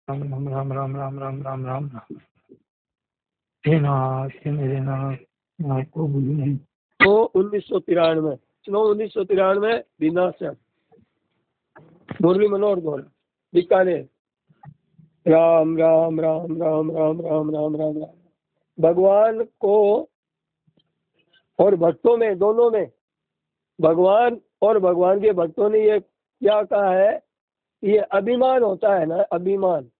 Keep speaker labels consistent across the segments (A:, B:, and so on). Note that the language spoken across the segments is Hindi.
A: राम राम राम राम राम राम राम राम राम। हे नाथ, हे मेरे नाथ, मैं आपको भूलूं नहीं।
B: तो 1993 बीनाशर मुरली मनोहर गौर बीकानेर। राम राम राम राम राम राम राम राम राम। भगवान को और भक्तों में, दोनों में, भगवान और भगवान के भक्तों ने ये क्या कहा है, ये अभिमान होता है ना, अभिमान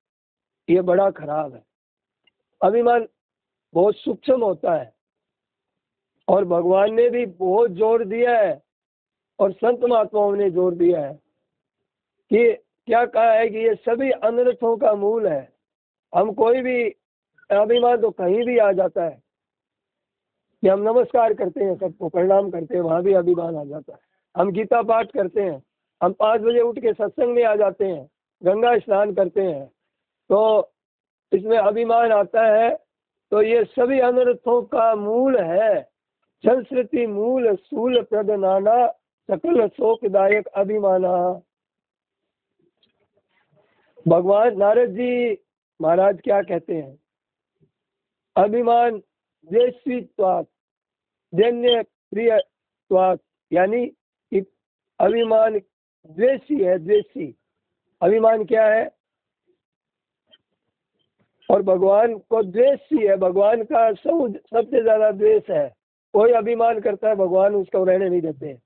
B: ये बड़ा खराब है। अभिमान बहुत सूक्ष्म होता है और भगवान ने भी बहुत जोर दिया है और संत महात्माओं ने जोर दिया है कि क्या कहा है कि ये सभी अनर्थों का मूल है। हम कोई भी अभिमान तो कहीं भी आ जाता है कि हम नमस्कार करते हैं, सबको प्रणाम करते हैं, वहां भी अभिमान आ जाता है। हम गीता पाठ करते हैं, हम 5 बजे उठ के सत्संग में आ जाते हैं, गंगा स्नान करते हैं, तो इसमें अभिमान आता है। तो ये सभी अनर्थों का मूल है। संस्कृति मूल सूल प्रदनाना सकल शोकदायक अभिमाना। भगवान नारद जी महाराज क्या कहते हैं, अभिमान द्वेषित्वात् जन्य प्रियत्वात्, यानी कि अभिमान द्वेषी है, द्वेषी अभिमान क्या है, और भगवान को द्वेषी है। भगवान का सबसे ज्यादा द्वेष है। कोई अभिमान करता है भगवान उसको रहने नहीं देते।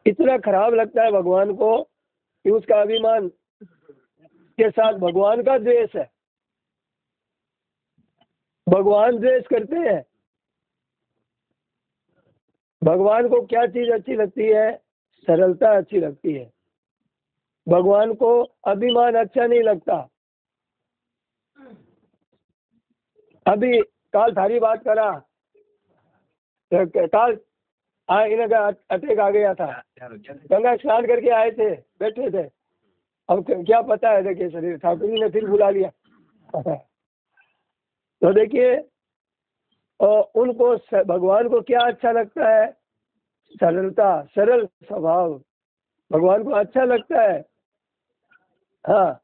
B: इतना खराब लगता है भगवान को कि उसका अभिमान के साथ भगवान का द्वेष है। भगवान द्वेष करते हैं। भगवान को क्या चीज अच्छी लगती है, सरलता अच्छी लगती है। भगवान को अभिमान अच्छा नहीं लगता। अभी काल थारी बात करा, काल इनका अटैक आ गया था, गंगा स्नान करके आए थे, बैठे थे। अब क्या पता है, देखिए शरीर ठाकुर जी ने फिर बुला लिया। तो देखिए उनको भगवान को क्या अच्छा लगता है, सरलता, सरल स्वभाव भगवान को अच्छा लगता है। हाँ,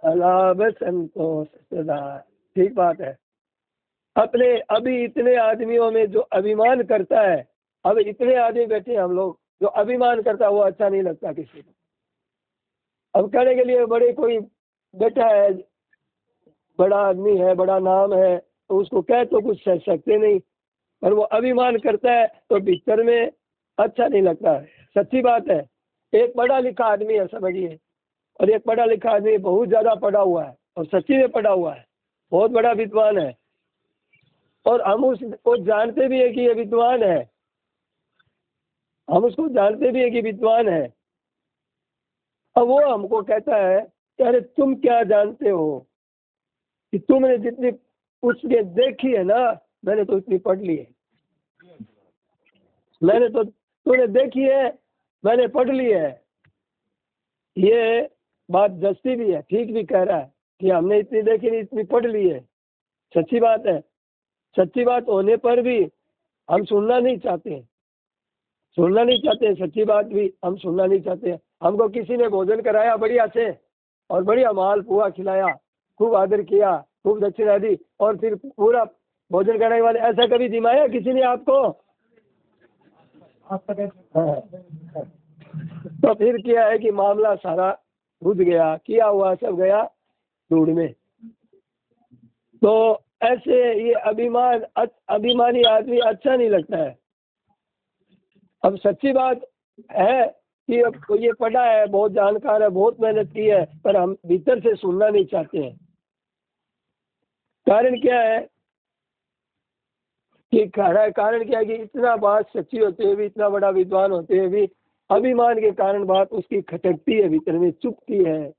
B: अलाभ संतोष सदा, ठीक बात है। अपने अभी इतने आदमियों में जो अभिमान करता है, अब इतने आदमी बैठे हम लोग, जो अभिमान करता है वो अच्छा नहीं लगता किसी को। अब कहने के लिए बड़े कोई बैठा है, बड़ा आदमी है, बड़ा नाम है, तो उसको कह तो कुछ कह सकते नहीं, पर वो अभिमान करता है तो भीतर में अच्छा नहीं लगता है। सच्ची बात है। एक पढ़ा लिखा आदमी है, समझिए, और एक पढ़ा लिखा आदमी बहुत ज्यादा पढ़ा हुआ है और सच्ची में पढ़ा हुआ है, बहुत बड़ा विद्वान है, और हम उसको जानते भी है कि ये विद्वान है, हम उसको जानते भी है कि विद्वान है। अब वो हमको कहता है कि अरे तुम क्या जानते हो, कि तुमने जितनी उसने देखी है ना, मैंने तो इतनी पढ़ ली है। मैंने तो, तूने देखी है, मैंने पढ़ ली है। ये बात जस्ती भी है, ठीक भी कह रहा है कि हमने इतनी देखी नहीं, इतनी पढ़ ली है। सच्ची बात है। सच्ची बात होने पर भी हम सुनना नहीं चाहते, सुनना नहीं चाहते। सच्ची बात भी हम सुनना नहीं चाहते। हमको किसी ने भोजन कराया बढ़िया से, और बढ़िया माल पुआ खिलाया, खूब आदर किया, खूब दक्षिणा दी, और फिर पूरा भोजन कराने वाले, ऐसा कभी जिमाया किसी ने आपको? तो फिर क्या है कि मामला सारा बुझ गया, किया हुआ सब गया धूड़ में। तो ऐसे ये अभिमानी आदमी अच्छा नहीं लगता है। अब सच्ची बात है कि अब ये पढ़ा है, बहुत जानकार है, बहुत मेहनत की है, पर हम भीतर से सुनना नहीं चाहते हैं। कारण क्या है कि कारण क्या है कि इतना बात सच्ची होते हुए भी, इतना बड़ा विद्वान होते हुए भी अभिमान के कारण बात उसकी खटकती है, भीतर में चुभती है।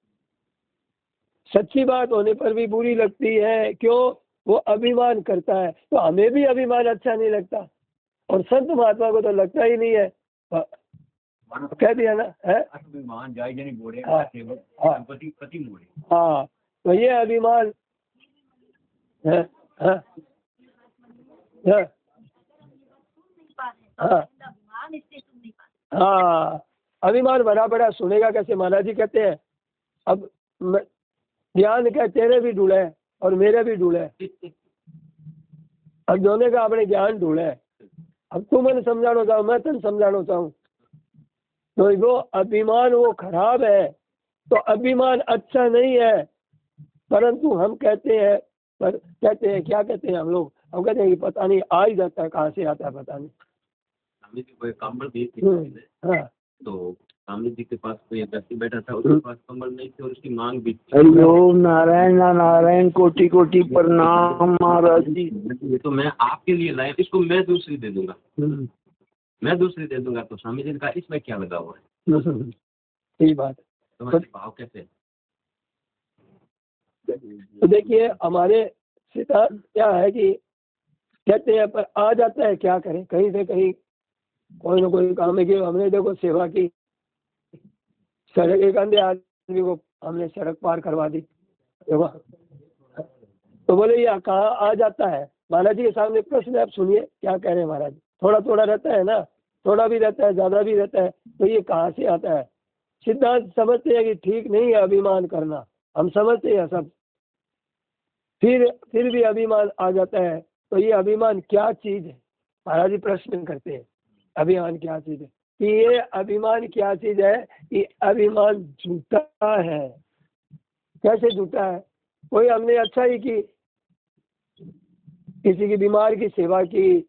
B: सच्ची बात होने पर भी बुरी लगती है। क्यों? वो अभिमान करता है। तो हमें भी अभिमान अच्छा नहीं लगता, और संत महात्मा को तो लगता ही नहीं है। कह दिया ना है। हाँ, तो ये अभिमान है। हाँ, अभिमान बड़ा बड़ा सुनेगा कैसे? महाराज जी कहते हैं, अब ज्ञान क्या तेरे भी ढूंढे है और मेरे भी ढूंढे है। अब दोनों का अपने ज्ञान ढूंढे है। अब तू मैंने समझाना चाहूँ, मैं तेन समझाना चाहूँ, तो वो अभिमान वो खराब है। तो अभिमान अच्छा नहीं है, परंतु हम कहते हैं, पर कहते हैं क्या कहते हैं हम लोग, हम कहते हैं कि पता नहीं आ ही जाता है, कहाँ से आता है पता नहीं।
C: स्वामी जी कोई कंबल दी थी,
B: हाँ
C: तो स्वामी जी के पास कोई व्यक्ति बैठा था, उसके पास कंबल नहीं थी और उसकी मांग भी थी।
A: हरिओम नारायण नारायण, कोटि कोटि प्रणाम महाराज जी।
C: ये तो मैं आपके लिए लाया, इसको मैं दूसरी दे दूंगा, मैं दूसरी दे दूंगा। तो स्वामी जी ने कहा इसमें क्या लगा हुआ है,
B: सही बात है।
C: तुम्हारे भाव कैसे है?
B: तो देखिए हमारे सिद्धांत क्या है कि कहते हैं पर आ जाता है, क्या करें, कहीं से कहीं कोई ना कोई काम है कि हमने देखो सेवा की, सड़क एक अंधे आदमी को हमने सड़क पार करवा दी, देखो। तो बोले ये कहाँ आ जाता है। महाराज जी के सामने प्रश्न है, आप सुनिए क्या कह रहे हैं महाराज। थोड़ा थोड़ा रहता है ना, थोड़ा भी रहता है, ज्यादा भी रहता है, तो ये कहाँ से आता है। सिद्धांत समझते हैं कि ठीक नहीं है अभिमान करना, हम समझते हैं सब, फिर भी अभिमान आ जाता है। तो ये अभिमान क्या चीज है, महाराज जी प्रश्न करते हैं, अभिमान क्या चीज है, कि ये अभिमान क्या चीज है, कि अभिमान झूठा है। कैसे झूठा है, कोई हमने अच्छा ही की, किसी की बीमार की सेवा की,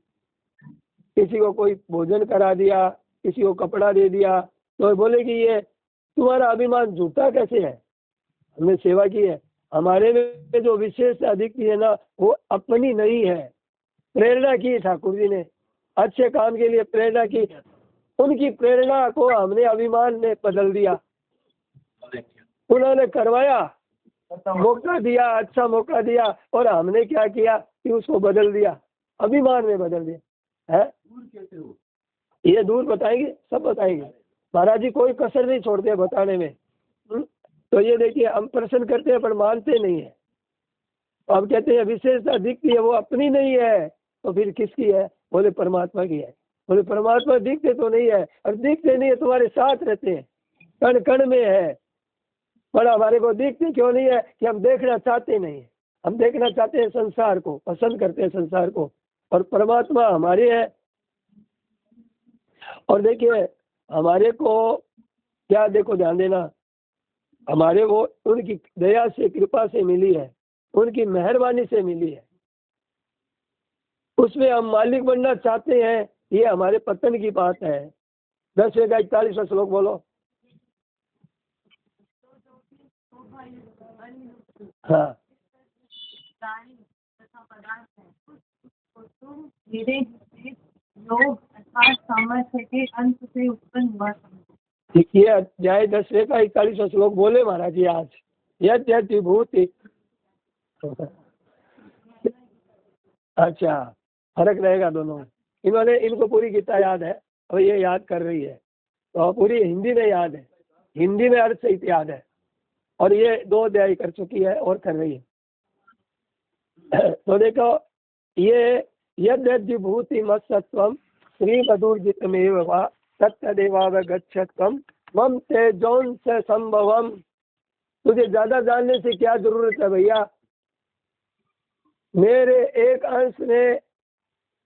B: किसी को कोई भोजन करा दिया, किसी को कपड़ा दे दिया, तो बोले कि ये तुम्हारा अभिमान झूठा कैसे है, हमने सेवा की है। हमारे में जो विशेष अधिकती है ना, वो अपनी नहीं है, प्रेरणा की ठाकुर जी ने, अच्छे काम के लिए प्रेरणा की, उनकी प्रेरणा को हमने अभिमान में बदल दिया। उन्होंने करवाया, मौका दिया, अच्छा मौका दिया, और हमने क्या किया कि उसको बदल दिया, अभिमान में बदल दिया है। ये दूर बताएंगे, सब बताएंगे महाराज जी, कोई कसर नहीं छोड़ते बताने में। तो ये देखिए हम प्रश्न करते हैं पर मानते नहीं है। अब कहते हैं विशेषता दिखती है, वो अपनी नहीं है, तो फिर किसकी है, बोले परमात्मा की है। बोले परमात्मा दिखते तो नहीं है, और दिखते नहीं है तुम्हारे साथ रहते हैं, कण कण में है, पर हमारे को दिखते क्यों नहीं है, कि हम देखना चाहते नहीं है। हम देखना चाहते हैं संसार को, पसंद करते हैं संसार को, और परमात्मा हमारे है। और देखिए हमारे को क्या, देखो ध्यान देना, हमारे वो उनकी दया से, कृपा से मिली है, उनकी मेहरबानी से मिली है, उसमें हम मालिक बनना चाहते हैं, ये हमारे पतन की बात है। 10वें का 41वां श्लोक बोलो। हाँ
D: योग अर्थात सामर्थ्य के अंत से उत्पन्न हुआ।
B: देखिए अध्याय 10वें का 41वां श्लोक बोले महाराज जी आज, यद्यपि विभूति। अच्छा फर्क रहेगा दोनों में। इन्होंने, इनको पूरी गीता याद है और ये याद कर रही है, तो पूरी हिंदी में याद है, हिंदी में अर्थ सहित याद है, और ये 2 अध्याय कर चुकी है और कर रही है। तो देखो ये यद्यद्विभूति मत्सत्वम श्री मधुर्जितमेव वा तत्तदेवावगच्छत्वम मम तेजौन से संभवम। तुझे ज्यादा जानने से क्या जरूरत है भैया, मेरे एक अंश में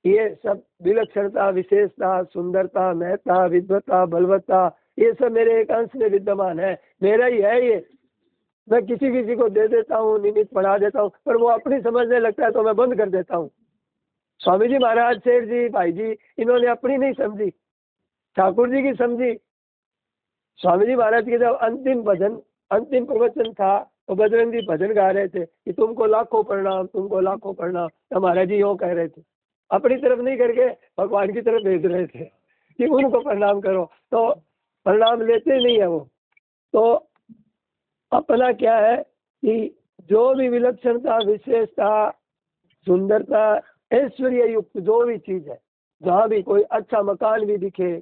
B: ये सब विलक्षणता, विशेषता, सुंदरता, महत्ता, विद्वता, बलवत्ता, ये सब मेरे एक अंश में विद्यमान है, मेरा ही है ये। मैं किसी किसी को दे देता हूँ, निमित्त बढ़ा देता हूँ, पर वो अपनी समझने लगता है तो मैं बंद कर देता हूँ। स्वामी जी महाराज, सेठ जी, भाई जी, इन्होंने अपनी नहीं समझी, ठाकुर जी की समझी। स्वामी जी महाराज के जब अंतिम भजन, अंतिम प्रवचन था, तो बजरंग जी भजन गा रहे थे कि तुमको लाखों प्रणाम, तुमको लाखों प्रणाम। तो महाराज जी यूँ कह रहे थे, अपनी तरफ नहीं करके भगवान की तरफ भेज रहे थे कि उनको प्रणाम करो, तो प्रणाम लेते नहीं है वो। तो अपना क्या है कि जो भी विलक्षणता, विशेषता, सुंदरता, ऐश्वर्य युक्त जो भी चीज है, जहाँ भी कोई अच्छा मकान भी दिखे,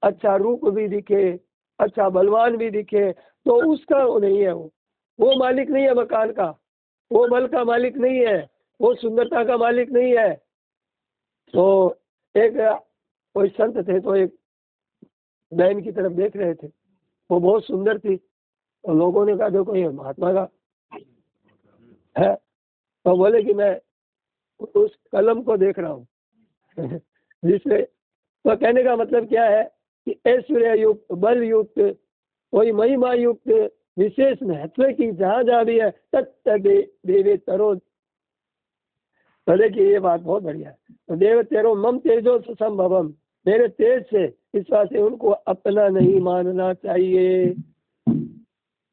B: अच्छा रूप भी दिखे, अच्छा बलवान भी दिखे, तो उसका वो नहीं है, वो मालिक नहीं है मकान का, वो बल का मालिक नहीं है, वो सुंदरता का मालिक नहीं है। तो एक कोई संत थे, तो एक बहन की तरफ देख रहे थे, वो बहुत सुंदर थी, तो लोगों ने कहा देखो ये महात्मा का है। तो बोले कि मैं उस कलम को देख रहा हूँ जिसमें, तो कहने का मतलब क्या है कि ऐश्वर्य युक्त, बल युक्त, कोई महिमा युक्त, विशेष महत्व की जहाँ जहाँ भी है तत् देवे तरो। तो देखिए ये बात बहुत बढ़िया है। तो देव तेरो मम तेजो संभवम, मेरे तेज से, इस बात से उनको अपना नहीं मानना चाहिए,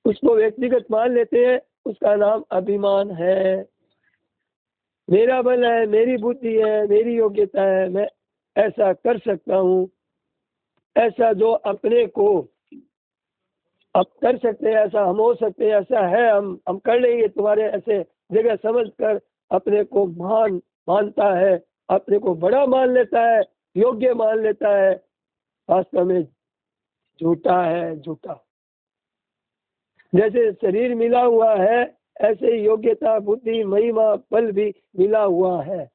B: उसको व्यक्तिगत मान लेते हैं, उसका नाम अभिमान है। मेरा बल है, मेरी बुद्धि है, मेरी योग्यता है, मैं ऐसा कर सकता हूँ, ऐसा जो अपने को अब कर सकते हैं, ऐसा हम हो सकते हैं, ऐसा है, हम कर लेंगे तुम्हारे ऐसे जगह समझ कर अपने को मानता है, अपने को बड़ा मान लेता है, योग्य मान लेता है, वास्तव में झूठा है, झूठा। जैसे शरीर मिला हुआ है ऐसे योग्यता, बुद्धि, महिमा, बल भी मिला हुआ है,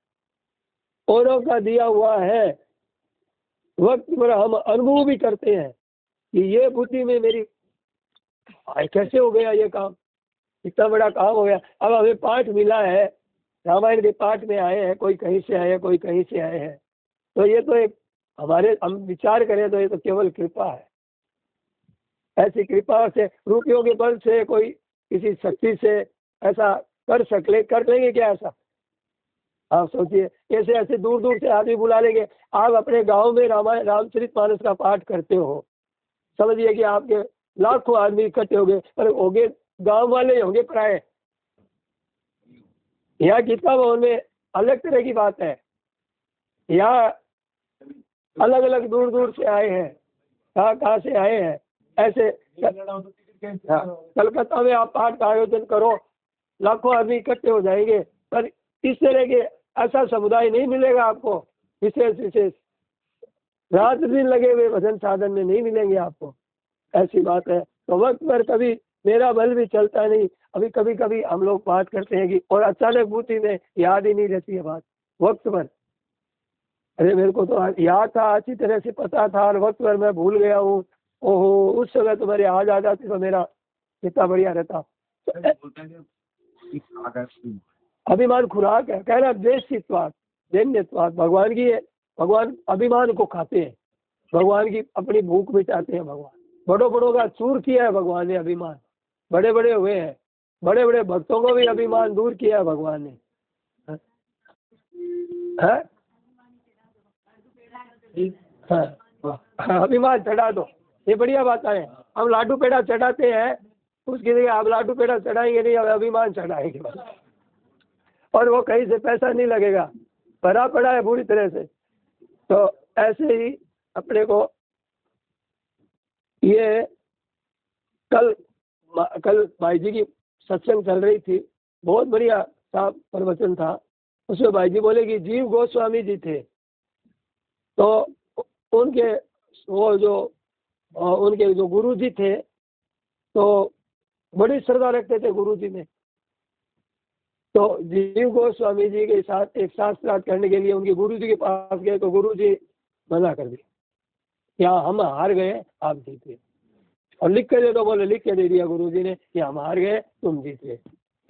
B: औरों का दिया हुआ है। वक्त पर हम अनुभव भी करते हैं कि ये बुद्धि में मेरी कैसे हो गया, ये काम इतना बड़ा काम हो गया। अब हमें पाठ मिला है, रामायण के पाठ में आए हैं, कोई कहीं से आए, कोई कहीं से आए हैं, तो ये तो एक हमारे, हम विचार करें तो ये तो केवल कृपा है। ऐसी कृपा से, रुपयों के बल से, कोई किसी शक्ति से ऐसा कर लेंगे क्या ऐसा? आप सोचिए, ऐसे ऐसे दूर दूर से आदमी बुला लेंगे। आप अपने गांव में रामायण रामचरितमानस का पाठ करते हो, समझिए कि आपके लाखों आदमी इकट्ठे हो गए, पर होंगे गांव वाले, होंगे पराए। यहाँ गीता भवन में अलग तरह की बात है, यहाँ अलग अलग दूर दूर से आए हैं, कहाँ से आए हैं। ऐसे कलकत्ता में आप पाठ का आयोजन करो, लाखों आदमी इकट्ठे हो जाएंगे, पर इस तरह के ऐसा समुदाय नहीं मिलेगा आपको, विशेष रात दिन लगे हुए भजन साधन में नहीं मिलेंगे आपको। ऐसी बात है। तो वक्त पर कभी मेरा बल भी चलता नहीं। अभी कभी कभी हम लोग बात करते हैं कि, और अचानक बुद्धि में याद ही नहीं रहती है बात वक्त पर। अरे मेरे को तो याद था, अच्छी तरह से पता था, और वक्त पर मैं भूल गया हूँ। ओहो, उस समय तो मेरे याद आ जाती तो मेरा कितना बढ़िया रहता। अभिमान खुराक है, कह रहा देशित्वाद, दैन्यत्वाद, भगवान की है। भगवान अभिमान को खाते हैं, भगवान की अपनी भूख मिटाते हैं। भगवान बड़ों बड़ों का चूर किया है भगवान ने, अभिमान बड़े बड़े हुए हैं, बड़े बड़े भक्तों को भी अभिमान दूर किया है भगवान ने। अभिमान चढ़ा दो, ये बढ़िया बात है। हम लाडू पेड़ा चढ़ाते हैं, उसकी जगह आप लाडू पेड़ा चढ़ाएंगे नहीं, अब अभिमान चढ़ाएंगे, और वो कहीं से पैसा नहीं लगेगा, भरा पड़ा है पूरी तरह से। तो ऐसे ही अपने को ये कल भाई जी की सत्संग चल रही थी, बहुत बढ़िया सा प्रवचन था। उसमें भाई जी बोले कि जीव गोस्वामी जी थे, तो उनके जो गुरु जी थे, तो बड़ी श्रद्धा रखते थे गुरु जी में। तो जीव गोस्वामी जी के साथ एक शास्त्रार्थ करने के लिए उनके गुरु जी के पास गए, तो गुरु जी मना कर दिया, यहाँ हम हार गए, आप जीते। और लिख के दे दो, बोले लिख के दे दिया गुरु जी ने कि हम हार गए, तुम जीते।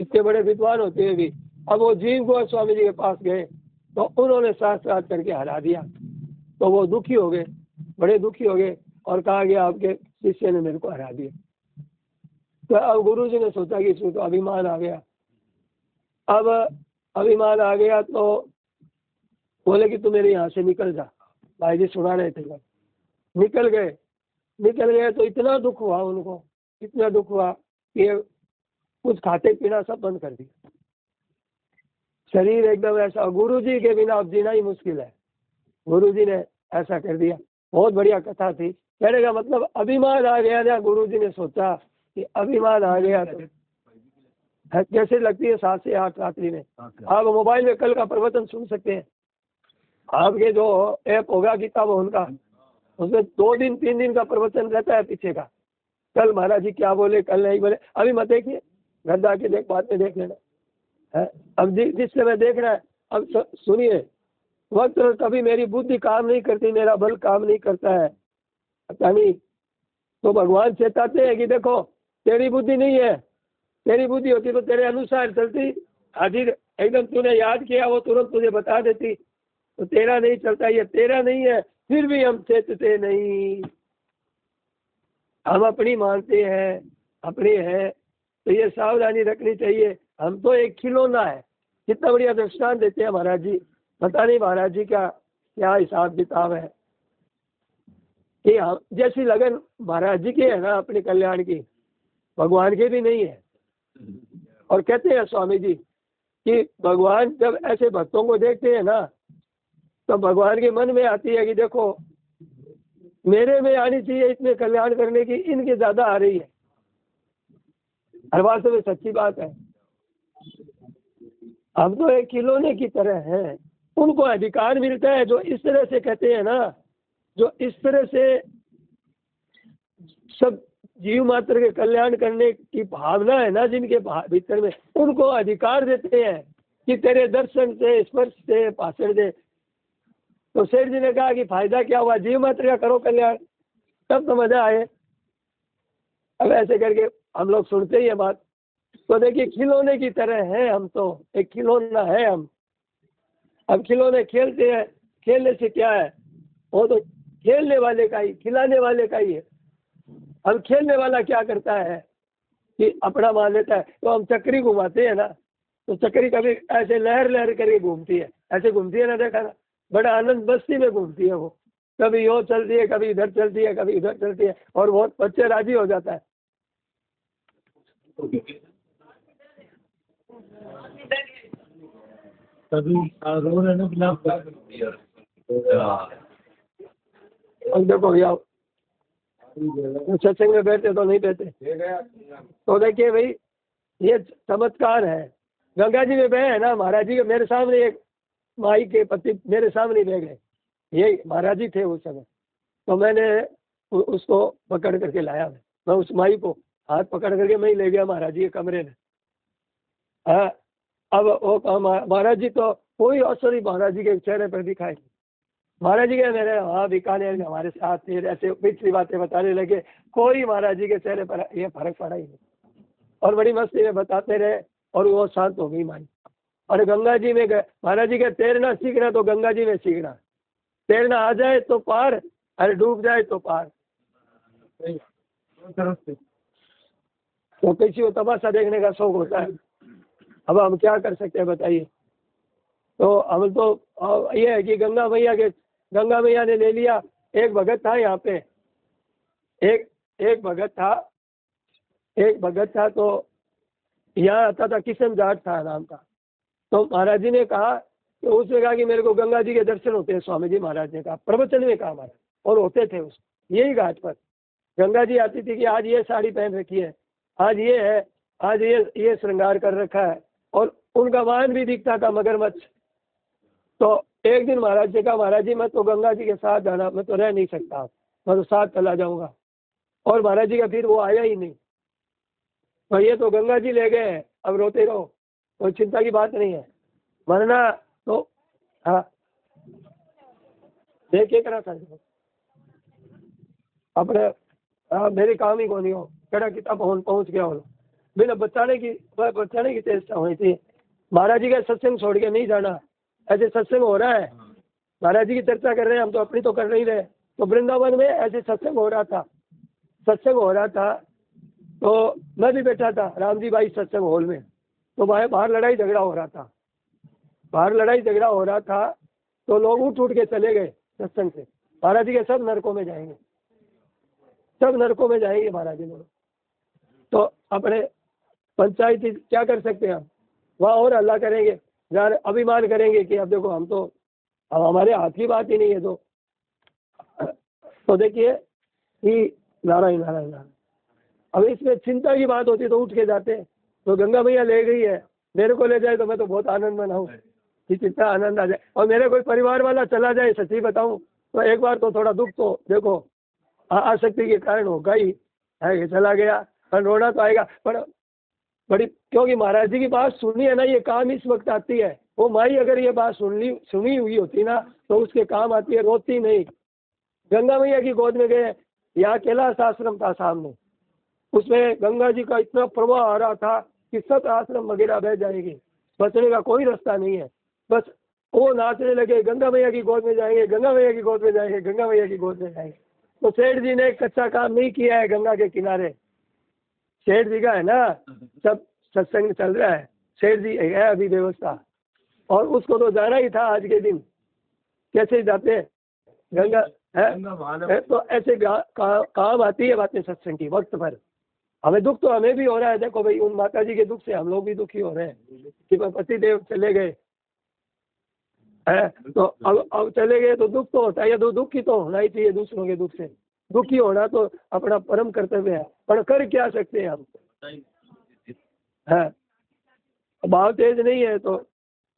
B: इतने बड़े विद्वान होते हुए भी। अब वो जीव गोस्वामी जी के पास गए, तो उन्होंने शास्त्रार्थ करके हरा दिया। तो वो दुखी हो गए, बड़े दुखी हो गए, और कहा कि आपके शिष्य ने मेरे को हरा दिया। तो अब गुरु जी ने सोचा कि इसमें तो अभिमान आ गया। अब अभिमान आ गया तो बोले कि तू मेरे यहाँ से निकल जा। भाई जी सुना रहे थे, निकल गए तो इतना दुख हुआ उनको, इतना दुख हुआ कि कुछ खाते पीना सब बंद कर दिया। शरीर एकदम ऐसा, गुरु जी के बिना अब जीना ही मुश्किल है। गुरु जी ने ऐसा कर दिया। बहुत बढ़िया कथा थी। कहने का मतलब अभिमान आ गया ना, गुरु जी ने सोचा कि अभिमान आ गया तो कैसे लगती है 7 से 8 रात्रि में। आप मोबाइल में कल का प्रवचन सुन सकते हैं। आपके जो ऐप होगा गीता भवन का, उसमें 2 दिन 3 दिन का प्रवचन रहता है पीछे का। कल महाराज जी क्या बोले, कल नहीं बोले, अभी मत देखिए, घर जाके देख, बाद में देख लेना है। अब जिस समय देख रहा है, अब सुनिए। वक्त कभी मेरी बुद्धि काम नहीं करती, मेरा बल काम नहीं करता है, पता नहीं। तो भगवान चेताते हैं कि देखो तेरी बुद्धि नहीं है। तेरी बुद्धि होती तो तेरे अनुसार चलती, हाजिर एकदम तूने याद किया वो तुरंत तुझे बता देती। तो तेरा नहीं चलता, ये तेरा नहीं है, फिर भी हम चेतते नहीं, हम अपनी मानते हैं, अपनी है। तो ये सावधानी रखनी चाहिए। हम तो एक खिलौना है। कितना बढ़िया दृष्टांत देते हैं महाराज जी। पता नहीं महाराज जी का क्या हिसाब किताब है कि हम जैसी लगन महाराज जी की है ना अपने कल्याण की, भगवान की भी नहीं है। और कहते हैं स्वामी जी कि भगवान जब ऐसे भक्तों को देखते हैं ना, तो भगवान के मन में आती है कि देखो मेरे में आनी चाहिए इतने कल्याण करने की, इनके ज्यादा आ रही है। हर बात में सच्ची बात है। हम तो एक खिलौने की तरह हैं। उनको अधिकार मिलता है जो इस तरह से कहते हैं ना, जो इस तरह से सब जीव मात्र के कल्याण करने की भावना है ना जिनके भीतर में, उनको अधिकार देते हैं कि तेरे दर्शन से, स्पर्श से, भाषण से। तो शेर जी ने कहा कि फायदा क्या हुआ, जीव मात्र का करो कल्याण, तब तो मजा आए। अब ऐसे करके हम लोग सुनते ही है बात। तो देखिए खिलौने की तरह है हम, तो एक खिलौना है हम। अब खिलौने खेलते हैं, खेलने से क्या है, वो तो खेलने वाले का ही, खिलाने वाले का ही है। अब खेलने वाला क्या करता है कि अपना मान लेता है। तो हम चक्री घुमाते हैं ना, तो चक्री कभी ऐसे लहर लहर करके घूमती है, ऐसे घूमती है ना, देखा ना, बड़ा आनंद मस्ती में घूमती है वो। कभी यो चलती है, कभी इधर चलती है, कभी उधर चलती है, और बहुत बच्चे राजी हो जाता है।
A: कभी
B: और देखो भैया सत्संग में बैठते तो नहीं बैठते। तो देखिए भाई ये चमत्कार है। गंगा जी में बहे है ना महाराज जी के, मेरे सामने एक माई के पति मेरे सामने बह गए, ये महाराज जी थे उस समय। तो मैंने उसको पकड़ करके लाया, मैं उस माई को हाथ पकड़ करके मैं ही ले गया महाराज जी के कमरे में। हाँ, अब वो महाराज जी तो कोई असर ही महाराज जी के चेहरे पर दिखाई। महाराज जी के मेरे वहाँ बीकानेर में हमारे साथ थे, ऐसे पिछली बातें बताने लगे, कोई महाराज जी के चेहरे पर ये फर्क पड़ा ही नहीं, और बड़ी मस्ती में बताते रहे, और वो शांत हो गई माई। और गंगा जी में गए, महाराज जी के तैरना सीखना तो गंगा जी में सीखना, तैरना आ जाए तो पार, अरे डूब जाए तो पार। तो किसी को तमाशा देखने का शौक होता है। अब हम क्या कर सकते हैं बताइए। तो हम तो ये है कि गंगा मैया ने ले लिया। एक भगत था यहाँ पे, एक भगत था तो यहाँ आता था, किशन जाट था नाम का। तो महाराज जी ने कहा, तो उसने कहा कि मेरे को गंगा जी के दर्शन होते हैं। स्वामी जी महाराज ने कहा, प्रवचन में कहा महाराज, और होते थे उस यही घाट पर। गंगा जी आती थी कि आज ये साड़ी पहन रखी है, आज ये है, आज ये श्रृंगार कर रखा है, और उनका वाहन भी दिखता था मगरमच्छ। तो एक दिन महाराज जी का, महाराज जी मैं तो गंगा जी के साथ जाना, मैं तो रह नहीं सकता, मैं तो साथ चला जाऊंगा। और महाराज जी का फिर वो आया ही नहीं। तो ये तो गंगा जी ले गए, अब रोते रहो, कोई चिंता की बात नहीं है, वरना तो हाँ देख करा था अपने मेरे काम ही को नहीं हो, कड़ा कितना पहुंच गया हो, बिना बचाने की चेष्टा हुई थी। महाराज जी का सत्संग छोड़ के नहीं जाना। ऐसे सत्संग हो रहा है, महाराज जी की चर्चा कर रहे हैं, हम तो अपनी तो कर नहीं रहे। तो वृंदावन में ऐसे सत्संग हो रहा था, तो मैं भी बैठा था राम जी भाई सत्संग हॉल में। तो बाहर लड़ाई झगड़ा हो रहा था, तो लोग उठ के चले गए सत्संग से। महाराज जी के सब नरकों में जाएंगे महाराज जी लोग। तो अपने पंचायती क्या कर सकते हैं हम, वहाँ और हल्ला करेंगे, अभिमान करेंगे कि अब देखो हम तो, अब हमारे हाथ की बात ही नहीं है। तो देखिए कि नारायण नारायण नारायण। अब इसमें चिंता की बात होती तो उठ के जाते। तो गंगा मैया ले गई है, मेरे को ले जाए तो मैं तो बहुत आनंद मनाऊँ कि कितना आनंद आ जाए। और मेरे कोई परिवार वाला चला जाए, सच्ची बताऊं तो एक बार तो थोड़ा दुख तो देखो आसक्ति के कारण होगा ही है, चला गया, पर रोना तो आएगा। पर बड़ी, क्योंकि महाराज जी की बात सुनी है ना, ये काम इस वक्त आती है। वो माई अगर ये बात सुनी हुई होती ना, तो उसके काम आती है, रोती नहीं। गंगा मैया की गोद में गए, यहाँ कैलाश आश्रम था सामने, उसमें गंगा जी का इतना प्रवाह आ रहा था कि सब आश्रम वगैरह बह जाएंगे, बचने का कोई रास्ता नहीं है। बस वो नाचने लगे, गंगा मैया की गोद में जाएंगे, गंगा मैया की गोद में जाएंगे, गंगा मैया की गोद में जाएंगे। तो सेठ जी ने कच्चा काम नहीं किया है गंगा के किनारे। सेठ जी का है ना, सब सत्संग चल रहा है, सेठ जी है अभी व्यवस्था, और उसको तो जाना ही था आज के दिन। कैसे जाते हैं गंगा है, तो ऐसे काम आती है बातें सत्संग की वक्त पर। हमें दुख तो हमें भी हो रहा है, देखो भाई उन माता जी के दुख से हम लोग भी दुखी हो रहे हैं कि पति देव चले गए है, तो अब चले गए तो दुख तो होता है, तो दुखी तो होना ही चाहिए, दूसरों के दुख से दुखी होना तो अपना परम कर्तव्य है, पर कर क्या सकते हैं हम है। भाव तेज नहीं है तो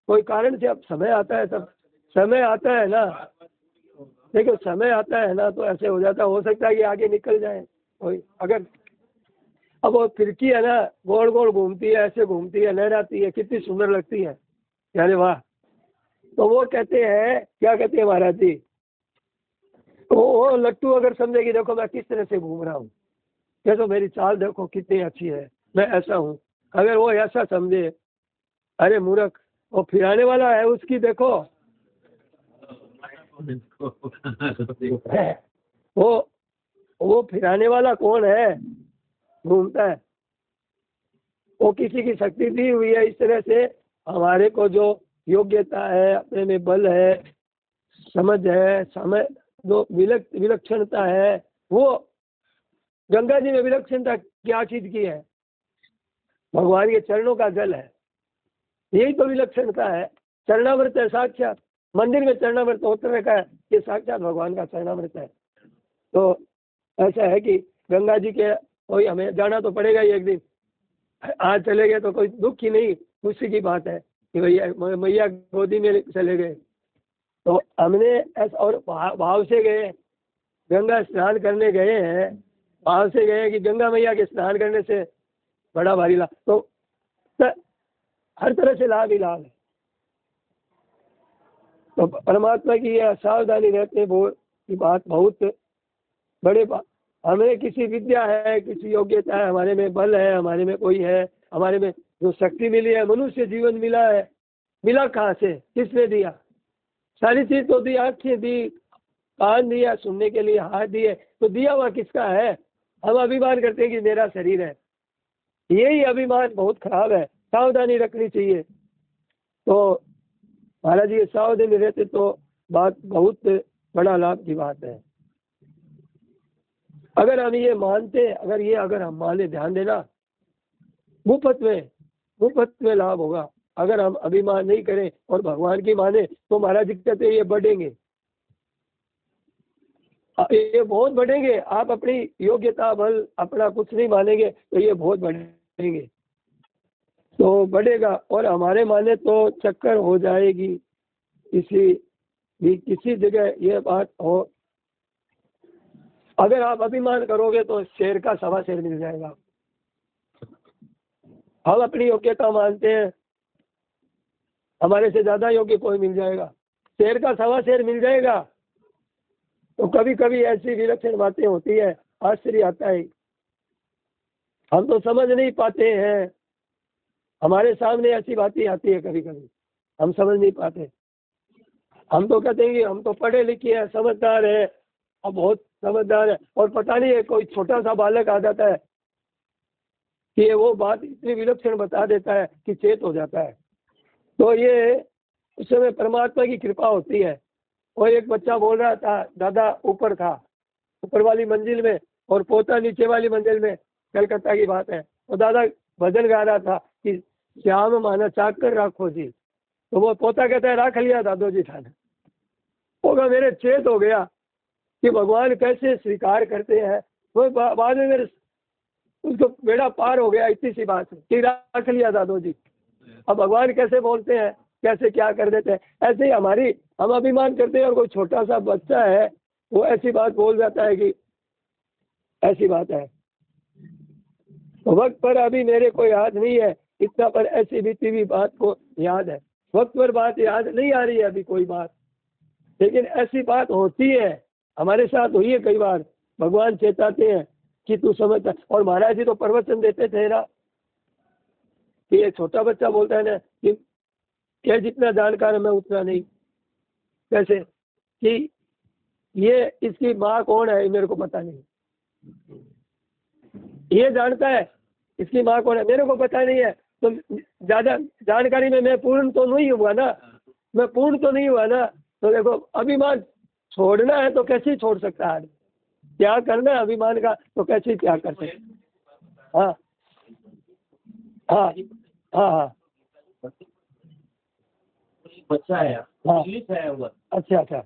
B: कोई कारण से अब समय आता है, तब समय आता है ना, देखो समय आता है ना, तो ऐसे हो जाता है, हो सकता है कि आगे निकल जाए कोई। अगर अब वो फिरकी है ना, गोल गोल घूमती है, ऐसे घूमती है, लहराती है, कितनी सुंदर लगती है, अरे वाह। तो वो कहते हैं, क्या कहते हैं महाराज जी, वो लट्टू अगर समझे कि देखो मैं किस तरह से घूम रहा हूँ, देखो मेरी चाल देखो कितनी अच्छी है, मैं ऐसा हूँ, अगर वो ऐसा समझे, अरे मूर्ख, वो फिराने वाला है उसकी देखो वो फिराने वाला कौन है, घूमता है, वो किसी की शक्ति दी हुई है। इस तरह से हमारे को जो योग्यता है, अपने में बल है, समझ है, समय जो विलक्षणता है, वो गंगा जी में विलक्षणता क्या चीज की है, भगवान के चरणों का जल है, यही तो विलक्षणता है। चरणामृत है साक्षात, मंदिर में चरणामृत होते हुए का है, ये साक्षात भगवान का चरणामृत है। तो ऐसा है कि गंगा जी के कोई हमें जाना तो पड़ेगा ही एक दिन, आज चले गए तो कोई दुख ही नहीं, खुशी की बात है कि भैया मैया गोदी में चले गए। तो हमने ऐसा और भाव से गए, गंगा स्नान करने गए हैं, भाव से गए कि गंगा मैया के स्नान करने से बड़ा भारी लाभ, तो हर तरह से लाभ ही लाभ है। तो परमात्मा की यह सावधानी रहते की बात बहुत बड़े हमें किसी विद्या है, किसी योग्यता है, हमारे में बल है, हमारे में कोई है, हमारे में जो शक्ति मिली है, मनुष्य जीवन मिला है, मिला कहाँ से, किसने दिया, सारी चीज तो दी, आंखें दी, कान दिया सुनने के लिए, हाथ दिए, तो दिया हुआ किसका है। हम अभिमान करते हैं कि मेरा शरीर है, यही अभिमान बहुत खराब है, सावधानी रखनी चाहिए। तो महाराज जी सावधानी रहते तो बात बहुत बड़ा लाभ की बात है। अगर हम ये मानते, अगर हम माने, ध्यान देना, मुफ्त में लाभ होगा। अगर हम अभिमान नहीं करें और भगवान की माने तो महाराज जी कहते ये बढ़ेंगे, ये बहुत बढ़ेंगे। आप अपनी योग्यता बल अपना कुछ नहीं मानेंगे तो ये बहुत बढ़ेंगे, तो बढ़ेगा। और हमारे माने तो चक्कर हो जाएगी, किसी जगह ये बात हो। अगर आप अभिमान करोगे तो शेर का सवा शेर मिल जाएगा। हम अपनी योग्यता मानते हैं, हमारे से ज्यादा योग्य कोई मिल जाएगा, शेर का सवा शेर मिल जाएगा। तो कभी कभी ऐसी विलक्षण बातें होती है, आश्चर्य आता है, हम तो समझ नहीं पाते हैं, हमारे सामने ऐसी बातें आती है, कभी कभी हम समझ नहीं पाते। हम तो कहते हैं कि हम तो पढ़े लिखे हैं, समझदार है, अब बहुत समझदार है, और पता नहीं है कोई छोटा सा बालक आ जाता है कि वो बात इतनी विलक्षण बता देता है कि चेत हो जाता है। तो ये उस समय परमात्मा की कृपा होती है। और एक बच्चा बोल रहा था, दादा ऊपर था, ऊपर वाली मंजिल में, और पोता नीचे वाली मंजिल में, कलकत्ता की बात है। और दादा भजन गा रहा था कि श्याम माना चाक कर राखो जी, तो वो पोता कहता है राख लिया दादो जी थाने। होगा मेरे चेत हो गया कि भगवान कैसे स्वीकार करते हैं। वो बाद में मेरे उसको बेड़ा पार हो गया, इतनी सी बात है कि राख लिया दादो जी। अब भगवान कैसे बोलते हैं, कैसे क्या कर देते हैं। ऐसे ही हम अभिमान करते हैं, और कोई छोटा सा बच्चा है वो ऐसी बात बोल जाता है कि ऐसी बात है। तो वक्त पर अभी मेरे को याद नहीं है इतना, पर ऐसी बीती हुई बात को याद है। वक्त पर बात याद नहीं आ रही है अभी कोई बात, लेकिन ऐसी बात होती है, हमारे साथ हुई है कई बार। भगवान चेताते हैं, कि तू समझता। और महाराज जी तो प्रवचन देते थे ना कि ये छोटा बच्चा बोलता है ना कि ये जितना जानकार है मैं उतना नहीं। कैसे कि ये इसकी माँ कौन है मेरे को पता नहीं, ये जानता है इसकी माँ कौन है मेरे को पता नहीं है। तो ज्यादा जानकारी में मैं पूर्ण तो नहीं हुआ ना, मैं पूर्ण तो नहीं हुआ ना। तो देखो अभिमान छोड़ना है तो कैसे ही छोड़ सकता है, त्याग करना है अभिमान का तो कैसे ही त्याग कर सकता। हाँ हाँ हाँ हाँ
C: बच्चा है
B: हाँ।
C: दिल्ली से आया हुआ,
B: अच्छा अच्छा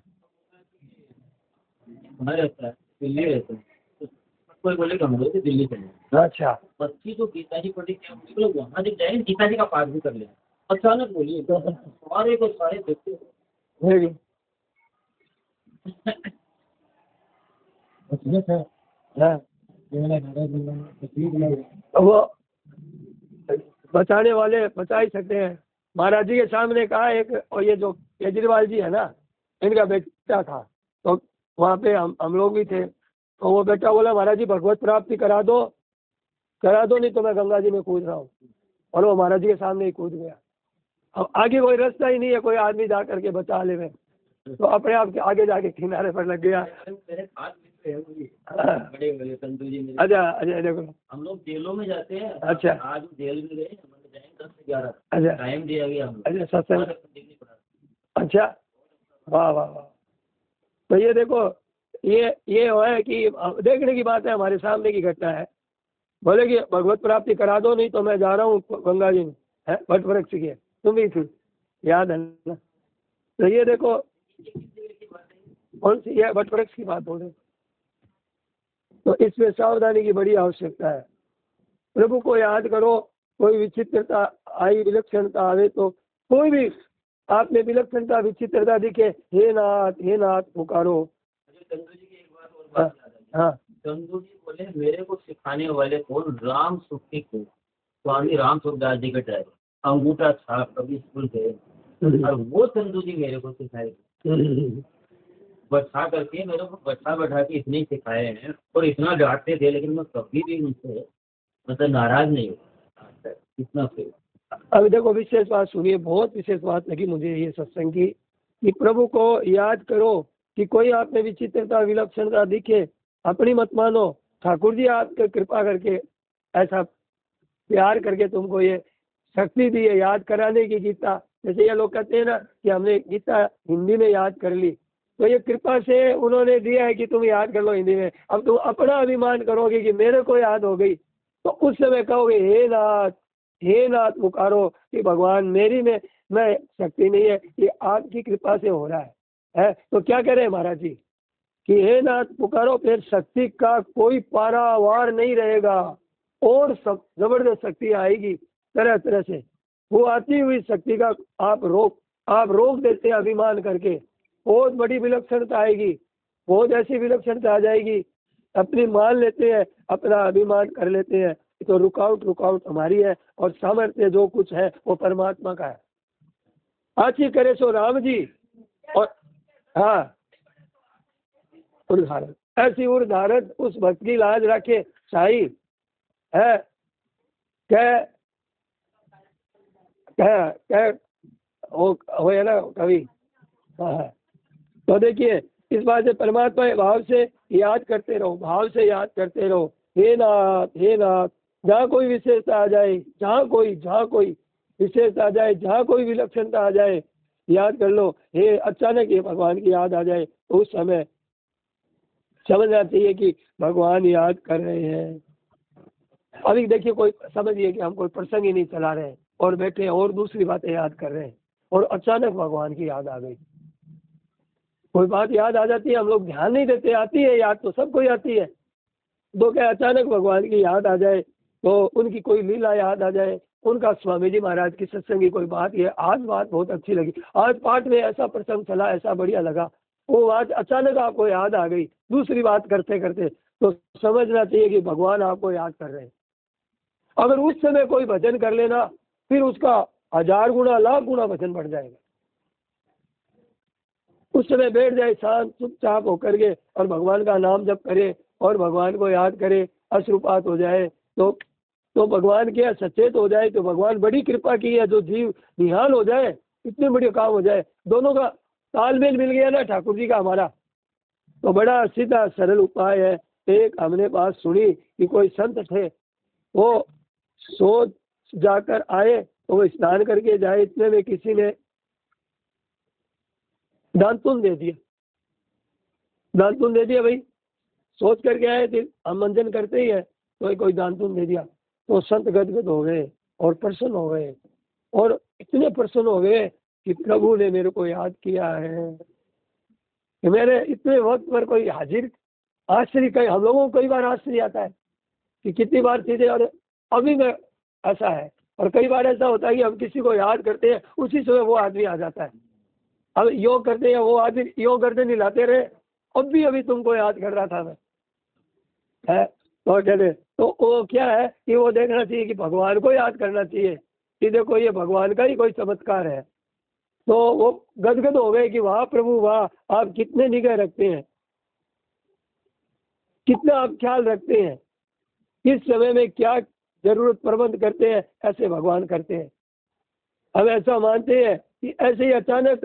C: वहाँ रहता है, दिल्ली रहता है। तो कोई बोलेगा हम लोग दिल्ली से हैं।
B: अच्छा
C: बच्ची तो गीता जी पढ़ी क्या हम लोग वहाँ जब जाए गीता जी का पाठ भी कर ले। अचानक बोलिए सारे को सारे देखते
B: वेरी हाँ। वो बचाने वाले बचा ही सकते हैं। महाराज जी के सामने कहा एक, और ये जो केजरीवाल जी है ना इनका बेटा था, तो वहाँ पे हम लोग भी थे। तो वो बेटा बोला महाराज जी भगवत प्राप्ति करा दो नहीं तो मैं गंगा जी में कूद रहा हूँ। और वो महाराज जी के सामने ही कूद गया। अब आगे कोई रास्ता ही नहीं है, कोई आदमी जा करके बचा ले में, तो अपने आप के आगे जाके किनारे पर लग गया।
C: मेरे हाथ में बड़े बड़े संतु जी मेरे।
B: अच्छा अच्छा देखो
C: हम लोग जेलों में जाते हैं।
B: अच्छा।
C: आज जेल में गए, हमारे जाएंगे 10 से 11
B: अच्छा
C: टाइम दिया गया हम
B: अच्छा सत्संग। अच्छा वाह वाह वाह। तो ये देखो ये है कि देखने की बात है, हमारे सामने की घटना है। बोले कि भगवत प्राप्ति करा दो नहीं तो मैं जा रहा हूँ गंगा जी में, है वट वृक्ष की, तुम भी थी याद है ना। तो ये देखो कौन सी है वट वृक्ष की बात हो रही। तो इसमें सावधानी की बड़ी आवश्यकता है। प्रभु को याद करो, कोई विचित्रता आई विलक्षणता आवे तो कोई भी आप में विलक्षणता विचित्रता दिखे, हे नाथ पुकारो।
C: चंदू जी की एक बात और बात याद आई।
B: हाँ
C: चंदू जी बोले मेरे को सिखाने वाले कौन, राम सुखी को स्वामी राम सुखदास जी के ड्राइवर, अंगूठा छाप कभी स्कूल गए, और वो चंदू जी मेरे को सिखाए, बैठा करके मेरे को बैठा के इतने सिखाए हैं और इतना डांटते थे, लेकिन मैं कभी भी उनसे मतलब नाराज नहीं हुआ इतना से।
B: अब देखो विशेष बात सुनिए, बहुत विशेष बात लगी मुझे ये सत्संग की, कि प्रभु को याद करो कि कोई आप में विचित्रता विलक्षणता दिखे अपनी मत मानो। ठाकुर जी आपके कृपा करके ऐसा प्यार करके तुमको ये शक्ति दी है याद कराने की गीता। जैसे ये लोग कहते हैं ना कि हमने गीता हिंदी में याद कर ली, तो ये कृपा से उन्होंने दिया है कि तुम याद कर लो हिंदी में। अब तुम अपना अभिमान करोगे कि मेरे को याद हो गई, तो उस समय कहोगे हे नाथ पुकारो कि भगवान मेरी में मैं शक्ति नहीं है, ये आपकी कृपा से हो रहा है। तो क्या कह रहे हैं महाराज जी कि हे नाथ पुकारो, फिर शक्ति का कोई पारावार नहीं रहेगा और सब जबरदस्त शक्ति आएगी तरह तरह से। वो आती हुई शक्ति का आप रोक देते हैं अभिमान करके, बहुत बड़ी विलक्षणता आएगी, बहुत ऐसी विलक्षणता आ जाएगी, अपनी मान लेते हैं, अपना अभिमान कर लेते हैं। तो रुकावट हमारी है और सामर्थ्य जो कुछ है वो परमात्मा का है। आची करे सो राम जी। और हाँ उदाहरण ऐसी उदाहरण उस भक्त की लाज रखे शाही है। कह हो है ना कवि। हाँ तो देखिए इस बात से परमात्मा भाव से याद करते रहो, भाव से याद करते रहो। हे नाथ जहाँ कोई विशेषता आ जाए, जहाँ कोई विशेषता आ जाए, जहाँ कोई विलक्षणता आ जाए, याद कर लो। हे अचानक ये भगवान की याद आ जाए तो उस समय समझना चाहिए कि भगवान याद कर रहे हैं। अभी देखिए कोई समझिए कि हम कोई प्रसंग ही नहीं चला रहे हैं और बैठे और दूसरी बातें याद कर रहे हैं और अचानक भगवान की याद आ गई। कोई बात याद आ जाती है, हम लोग ध्यान नहीं देते, आती है याद तो सबको ही आती है। तो क्या अचानक भगवान की याद आ जाए, तो उनकी कोई लीला याद आ जाए, उनका स्वामी जी महाराज की सत्संग की कोई बात, ये आज बात बहुत अच्छी लगी, आज पाठ में ऐसा प्रसंग चला, ऐसा बढ़िया लगा, वो बात अचानक आपको याद आ गई दूसरी बात करते करते, तो समझना चाहिए कि भगवान आपको याद कर रहे हैं। अगर उस समय कोई भजन कर लेना, फिर उसका 1000 गुना लाख गुना भजन बढ़ जाएगा। उस समय बैठ जाए शांत चुपचाप होकर के और भगवान का नाम जप करे और भगवान को याद करे, अश्रुपात हो जाए तो भगवान के सचेत हो जाए तो भगवान बड़ी कृपा की है, जो जीव निहाल हो जाए, इतने बड़े काम हो जाए, दोनों का तालमेल मिल गया ना ठाकुर जी का हमारा, तो बड़ा सीधा सरल उपाय है। एक हमने बात सुनी कि कोई संत थे, वो सो जाकर आए तो वो स्नान करके जाए, इतने में किसी ने दांतुन दे दिया, दांतुन दे दिया भाई, सोच करके आए थे हम मंजन करते ही है, तो कोई दांतुन दे दिया, तो संत गदगद हो गए और प्रसन्न हो गए, और इतने प्रसन्न हो गए कि प्रभु ने मेरे को याद किया है कि मेरे इतने वक्त पर कोई हाजिर। आश्चर्य, कई हम लोगों को कई बार आश्चर्य आता है कि कितनी बार चीजें, और अभी में ऐसा है, और कई बार ऐसा होता है कि हम किसी को याद करते हैं उसी समय वो आदमी आ जाता है। अब योग करते हैं, वो आदमी योग करते नहीं लाते रहे, अभी तुमको याद कर रहा था मैं, है तो कहते, तो वो क्या है कि वो देखना चाहिए कि भगवान को याद करना चाहिए कि देखो ये भगवान का ही कोई चमत्कार है। तो वो गदगद हो गए कि वाह प्रभु वाह, आप कितने निगाह रखते हैं, कितना आप ख्याल रखते हैं, किस समय में क्या जरूरत प्रबंध करते हैं, ऐसे भगवान करते हैं। हम ऐसा मानते हैं कि ऐसे ही अचानक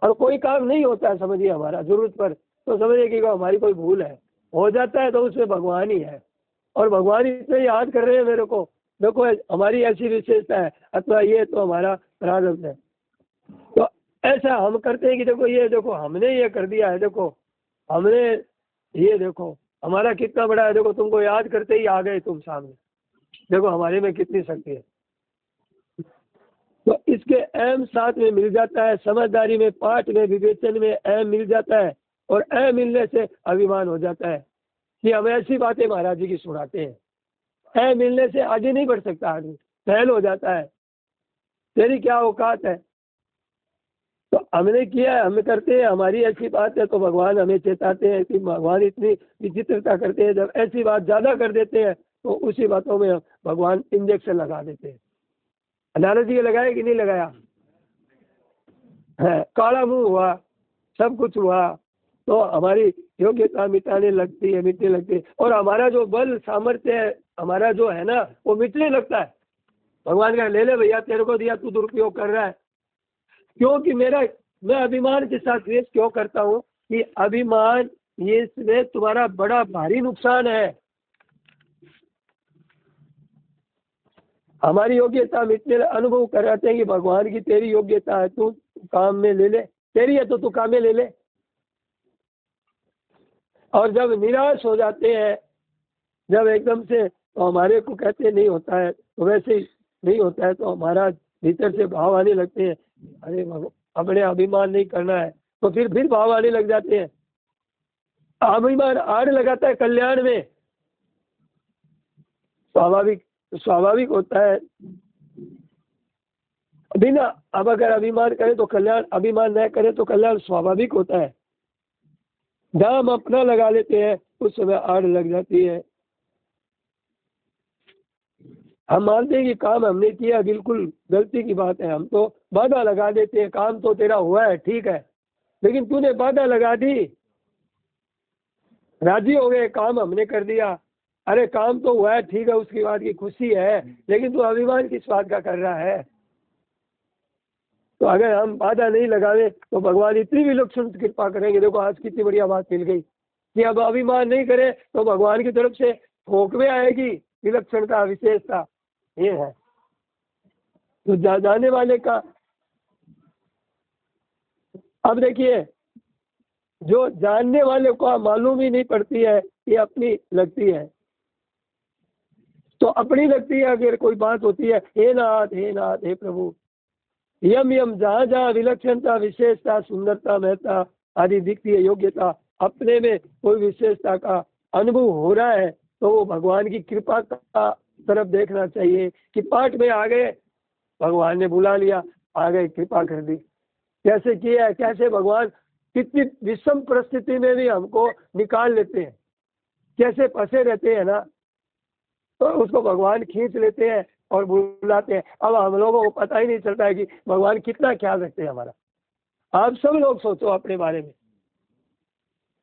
B: और कोई काम नहीं होता है, समझिए हमारा जरूरत पर, तो समझिए कि हमारी कोई भूल है, हो जाता है तो उसमें भगवान ही है, और भगवान इतने याद कर रहे हैं मेरे को, देखो हमारी ऐसी विशेषता है, अथवा ये तो हमारा प्रारब्ध है। तो ऐसा हम करते हैं कि देखो ये देखो हमने ये कर दिया है, देखो हमने ये देखो हमारा कितना बड़ा है, देखो तुमको याद करते ही आ गए तुम सामने, देखो हमारे में कितनी शक्ति है। तो इसके अहम साथ में मिल जाता है, समझदारी में, पाठ में, विवेचन में अहम मिल जाता है, और अहम मिलने से अभिमान हो जाता है कि हम ऐसी बातें महाराज जी की सुनाते हैं। अहम मिलने से आगे नहीं बढ़ सकता आदमी, फैल हो जाता है, तेरी क्या औकात है। तो हमने किया है, हम करते हैं, हमारी ऐसी बात है, तो भगवान हमें चेताते हैं कि भगवान इतनी विचित्रता करते हैं, जब ऐसी बात ज्यादा कर देते हैं तो उसी बातों में भगवान इंजेक्शन लगा देते हैं। नारद जी लगाया कि नहीं लगाया है, काला मुंह हुआ, सब कुछ हुआ, तो हमारी योग्यता मिटाने लगती है, मिटने लगती है, और हमारा जो बल सामर्थ्य है, हमारा जो है ना, वो मिटने लगता है। भगवान का ले ले भैया, तेरे को दिया, तू दुरुपयोग कर रहा है, क्योंकि मैं अभिमान के साथ द्वेष क्यों करता हूँ कि अभिमान, ये इसमें तुम्हारा बड़ा भारी नुकसान है। हमारी योग्यता मिटने, अनुभव कराते हैं कि भगवान की तेरी योग्यता है, तू काम में ले ले, तेरी है तो तू काम में ले ले। और जब निराश हो जाते हैं, जब एकदम से, तो हमारे को कहते नहीं होता है, तो वैसे ही नहीं होता है, तो हमारा भीतर से भाव आने लगते हैं, अरे अपने अभिमान नहीं करना है, तो फिर भाव आने लग जाते हैं। अभिमान आड़ लगाता है कल्याण में, स्वाभाविक होता है। बिना, अब अगर अभिमान करे तो कल्याण, अभिमान न करे तो कल्याण स्वाभाविक होता है। जहाँ हम अपना लगा लेते हैं उस समय आड़ लग जाती है। हम मानते हैं कि काम हमने किया, बिल्कुल गलती की बात है, हम तो बाधा लगा देते हैं, काम तो तेरा हुआ है ठीक है, लेकिन तूने बाधा लगा दी, राजी हो गए, काम हमने कर दिया, अरे काम तो हुआ है ठीक है, उसकी बात की खुशी है, लेकिन तू अभिमान किस बात का कर रहा है। तो अगर हम बाधा नहीं लगावे तो भगवान इतनी विलक्षण कृपा करेंगे। देखो आज कितनी बढ़िया बात मिल गई कि अब अभिमान नहीं करे तो भगवान की तरफ से ठोक में आएगी विलक्षणता, विशेषता, ये है। तो जाने वाले का, अब देखिए, जो जानने वाले को मालूम ही नहीं पड़ती है, ये अपनी लगती है, तो अपनी लगती है। अगर कोई बात होती है, हे नाथ हे प्रभु, यम यम, जहाँ जहाँ विलक्षणता, विशेषता, सुंदरता, महत्ता आदि दिखती है, योग्यता, अपने में कोई विशेषता का अनुभव हो रहा है, तो वो भगवान की कृपा का तरफ देखना चाहिए कि पाठ में आ गए, भगवान ने बुला लिया, आ गए, कृपा कर दी। कैसे किया है, कैसे भगवान कितनी विषम परिस्थिति में भी हमको निकाल लेते हैं, कैसे फंसे रहते हैं ना, तो उसको भगवान खींच लेते हैं और बुलाते हैं। अब हम लोगों को पता ही नहीं चलता है कि भगवान कितना ख्याल रखते हैं हमारा। आप सब लोग सोचो अपने बारे में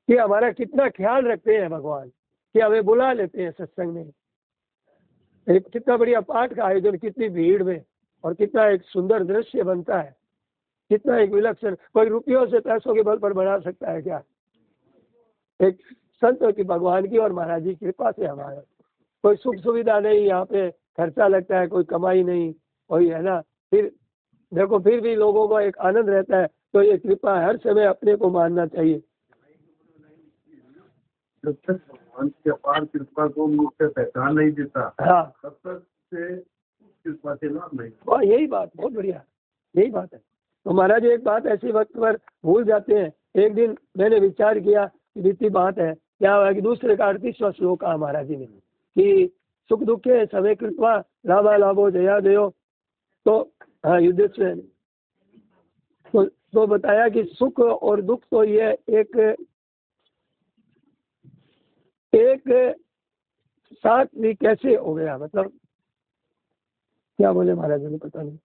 B: कि हमारा कितना ख्याल रखते हैं भगवान, कि हमें बुला लेते हैं सत्संग में। एक कितना बढ़िया पाठ का आयोजन, कितनी भीड़ में, और कितना एक सुंदर दृश्य बनता है, कितना एक विलक्षण। कोई रुपयों से पैसों के बल पर बना सकता है क्या? एक संतों की, भगवान की और महाराज जी की कृपा से हमारा कोई सुख सुविधा नहीं, यहाँ पे खर्चा लगता है, कोई कमाई नहीं, कोई है ना। फिर देखो, फिर भी लोगों को एक आनंद रहता है। तो ये कृपा हर समय अपने को मानना चाहिए।
E: जब तक भगवान की अपार कृपा को मुझसे पहचान नहीं देता,
B: हाँ,
E: तब तक से कृपा से लाभ नहीं।
B: और यही बात बहुत बढ़िया, यही बात है। तो महाराज एक बात ऐसी वक्त पर भूल जाते हैं। एक दिन मैंने विचार किया, बीती बात है, क्या हुआ कि दूसरे का 38वां श्लोक कहा महाराज जी ने कि सुख दुखे समय कृपा लाभा लाभो जया देयो। तो हाँ, युद्ध से तो बताया कि सुख और दुख तो ये एक साथ भी कैसे हो गया, मतलब क्या बोले महाराज जी ने पता नहीं।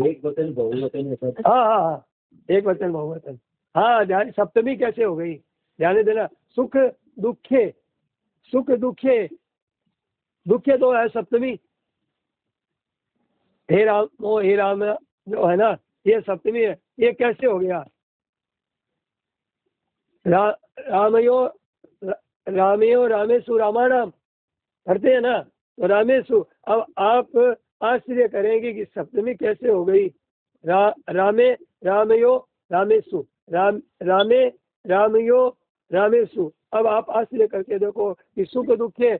C: एक वचन बहुवचन है सर।
B: हाँ, एक वचन बहुवचन। हाँ, ध्यान, सप्तमी कैसे हो गई, ध्यान देना। सुख दुखे, सुख दुखे, दुखे तो है सप्तमी। हे राम, ओ हे राम जो है ना, ये सप्तमी है। ये कैसे हो गया? रामयो रामेशु रामाणाम करते हैं ना, तो रामेशु। अब आप आश्चर्य करेंगे कि सप्तमी कैसे हो गई। रामे रामयो रामेशु, रामे रामयो रामेशु। अब आप आश्चर्य करके देखो कि सुख दुखे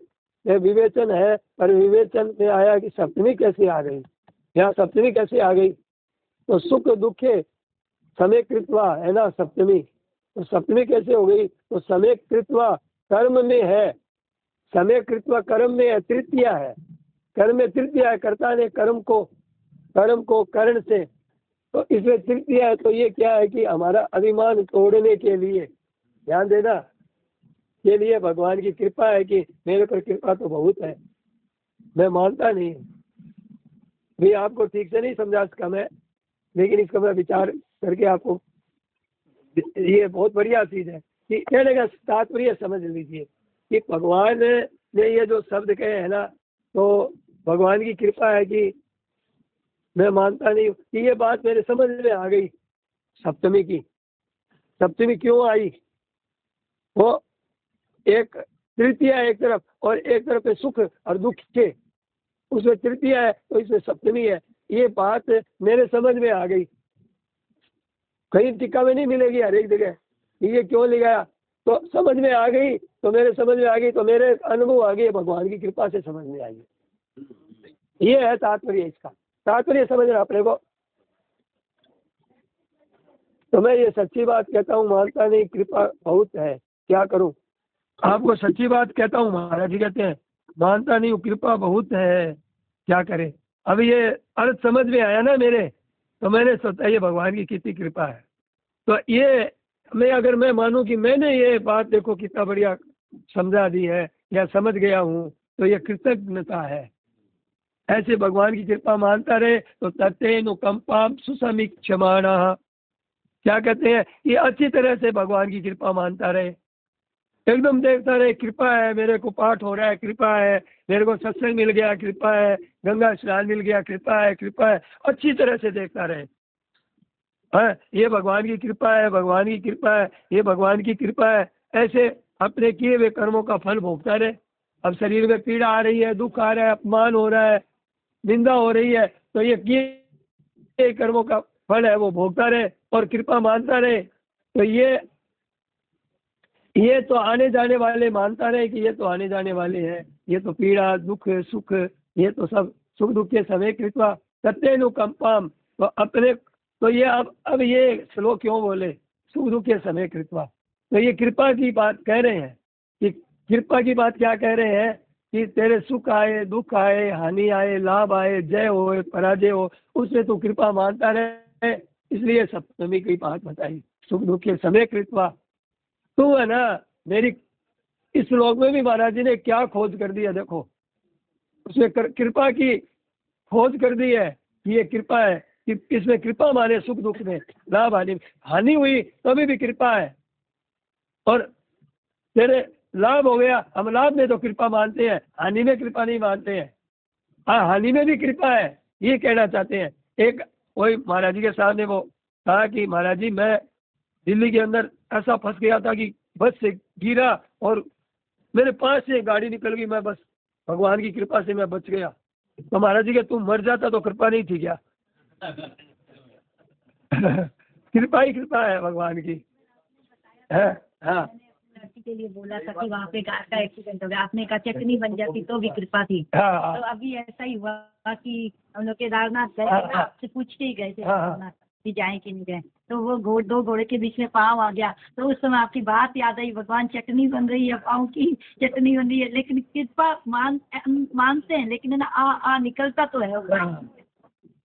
B: में विवेचन है, पर विवेचन में आया कि सप्तमी कैसे आ गई, यहाँ सप्तमी कैसे आ गई। तो सुख दुखे समय कृत्वा है ना सप्तमी, तो सप्तमी कैसे हो गई? तो समय कृत्वा कर्म में है, समय कृत्वा कर्म में है, तृतीया है, कर्म में तृतीया है। कर्ता ने कर्म को कर्ण से, तो इसमें तृतीया है। तो ये क्या है कि हमारा अभिमान तोड़ने के लिए, ध्यान देना, के लिए भगवान की कृपा है कि मेरे पर कृपा तो बहुत है, मैं मानता नहीं भी, आपको ठीक से नहीं समझा सका मैं, लेकिन इसका मैं विचार करके आपको, ये बहुत बढ़िया चीज है कि कहने का तात्पर्य समझ लीजिए कि भगवान ने ये जो शब्द कहे है ना, तो भगवान की कृपा है कि मैं मानता नहीं कि ये बात मेरे समझ में आ गई। सप्तमी की, सप्तमी क्यों आई? वो एक तृतीया एक तरफ, और एक तरफ है सुख और दुख के, उसमें तृतीया है, तो इसमें सप्तमी है। ये बात मेरे समझ में आ गई, कहीं टीका में नहीं मिलेगी हर एक जगह ये क्यों लिखा, तो समझ में आ गई, तो मेरे समझ में आ गई, तो मेरे अनुभव आ गए, भगवान की कृपा से समझ में आई। ये है तात्पर्य, इसका तात्पर्य समझना अपने को। तो मैं ये सच्ची बात कहता हूँ, मानता नहीं, कृपा बहुत है, क्या करूँ? आपको सच्ची बात कहता हूँ, महाराज जी कहते हैं मानता नहीं हूँ, कृपा बहुत है, क्या करें? अब ये अर्थ समझ में आया ना मेरे, तो मैंने सोचा ये भगवान की कितनी कृपा है। तो ये अगर मैं मानूं कि मैंने ये बात देखो कितना बढ़िया समझा दी है या समझ गया हूँ, तो ये कृतज्ञता है। ऐसे भगवान की कृपा मानता रहे तो तत्तेनुकंपाम सुसमीक्षमाणः, क्या कहते हैं, ये अच्छी तरह से भगवान की कृपा मानता रहे, एकदम देखता रहे, कृपा है, मेरे को पाठ हो रहा है, कृपा है, मेरे को सत्संग मिल गया, कृपा है, गंगा स्नान मिल गया, कृपा है, कृपा है, अच्छी तरह से देखता रहे। हाँ, ये भगवान की कृपा है, भगवान की कृपा है, ये भगवान की कृपा है। ऐसे अपने किए हुए कर्मों का फल भोगता रहे। अब शरीर में पीड़ा आ रही है, दुख आ रहा है, अपमान हो रहा है, निंदा हो रही है, तो ये किए कर्मों का फल है, वो भोगता रहे और कृपा मानता रहे। तो ये तो आने जाने वाले मानता रहे कि ये तो आने जाने वाले हैं, ये तो पीड़ा दुख सुख, ये तो सब सुख दुख के समय कृपा तत्तेनुकंपाम। तो अपने, तो ये अब ये श्लोक क्यों बोले, सुख दुख के समय कृपा? तो ये कृपा की बात कह रहे हैं कि कृपा की बात क्या कह रहे हैं कि तेरे सुख आए, दुख आए, हानि आए, लाभ आए, जय हो पराजय हो, उससे तू कृपा मानता रहे। इसलिए सप्तमी की बात बताई, सुख दुख के समय कृपा। तू है ना, मेरी इस श्लोक में भी महाराज जी ने क्या खोज कर दिया, देखो उसमें कृपा की खोज कर दी है कि ये कृपा है, कि इसमें कृपा माने सुख दुख में, लाभ हानि हुई तभी भी कृपा है। और तेरे लाभ हो गया, हम लाभ में तो कृपा मानते हैं, हानि में कृपा नहीं मानते हैं। हाँ, हानि में भी कृपा है, ये कहना चाहते हैं। एक कोई महाराज जी के सामने वो कहा कि महाराज जी मैं दिल्ली के अंदर ऐसा फंस गया था कि बस से गिरा और मेरे पास से गाड़ी निकल गई, मैं बस भगवान की कृपा से मैं बच गया। तो महाराज जी के तुम मर जाता तो कृपा नहीं थी क्या? कृपा ही कृपा है भगवान की है। हाँ
F: लड़की के लिए बोला था कि वहाँ पे कार का एक्सीडेंट हो गया, आपने कहा चटनी बन जाती तो भी कृपा थी।
B: हाँ
F: तो अभी ऐसा ही हुआ कि हम लोग केदारनाथ गए,
B: हाँ, हाँ।
F: आपसे पूछ के ही गए थे
B: हाँ, हाँ।
F: केदारनाथ कि जाए कि नहीं गए, तो वो दो घोड़े के बीच में पाँव आ गया, तो उस समय आपकी बात याद आई, भगवान चटनी बन रही है, पाँव की चटनी बन रही है, लेकिन कृपा मानते हैं, लेकिन है ना आ निकलता तो है।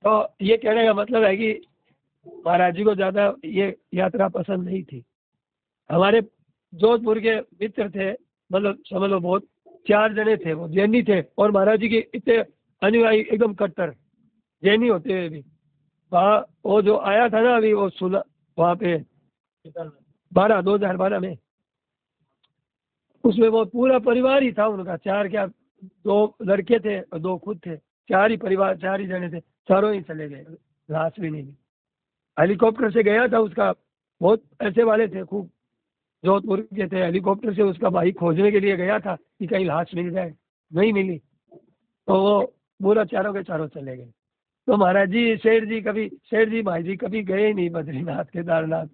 B: तो ये कहने का मतलब है कि महाराज जी को ज़्यादा ये यात्रा पसंद नहीं थी। हमारे जोधपुर के मित्र थे, मतलब समझ लो बहुत 4 जने थे, वो जैनी थे और महाराज जी के इतने अनुयायी एकदम कट्टर जैनी होते हुए भी। वहाँ वो जो आया था ना अभी वो सुना वहाँ पे 2012 में, उसमें वो पूरा परिवार ही था उनका, 4 क्या 2 लड़के थे और 2 खुद थे, 4 ही परिवार, 4 ही जने थे, चारों ही चले गए, लाश भी नहीं मिली। हेलीकॉप्टर से गया था उसका, बहुत ऐसे वाले थे खूब जोधपुर के थे, हेलीकॉप्टर से उसका भाई खोजने के लिए गया था कि कहीं लाश मिल जाए, नहीं मिली, तो वो पूरा चारों के चारों चले गए। तो महाराज जी सेठ जी भाई जी कभी गए नहीं बद्रीनाथ केदारनाथ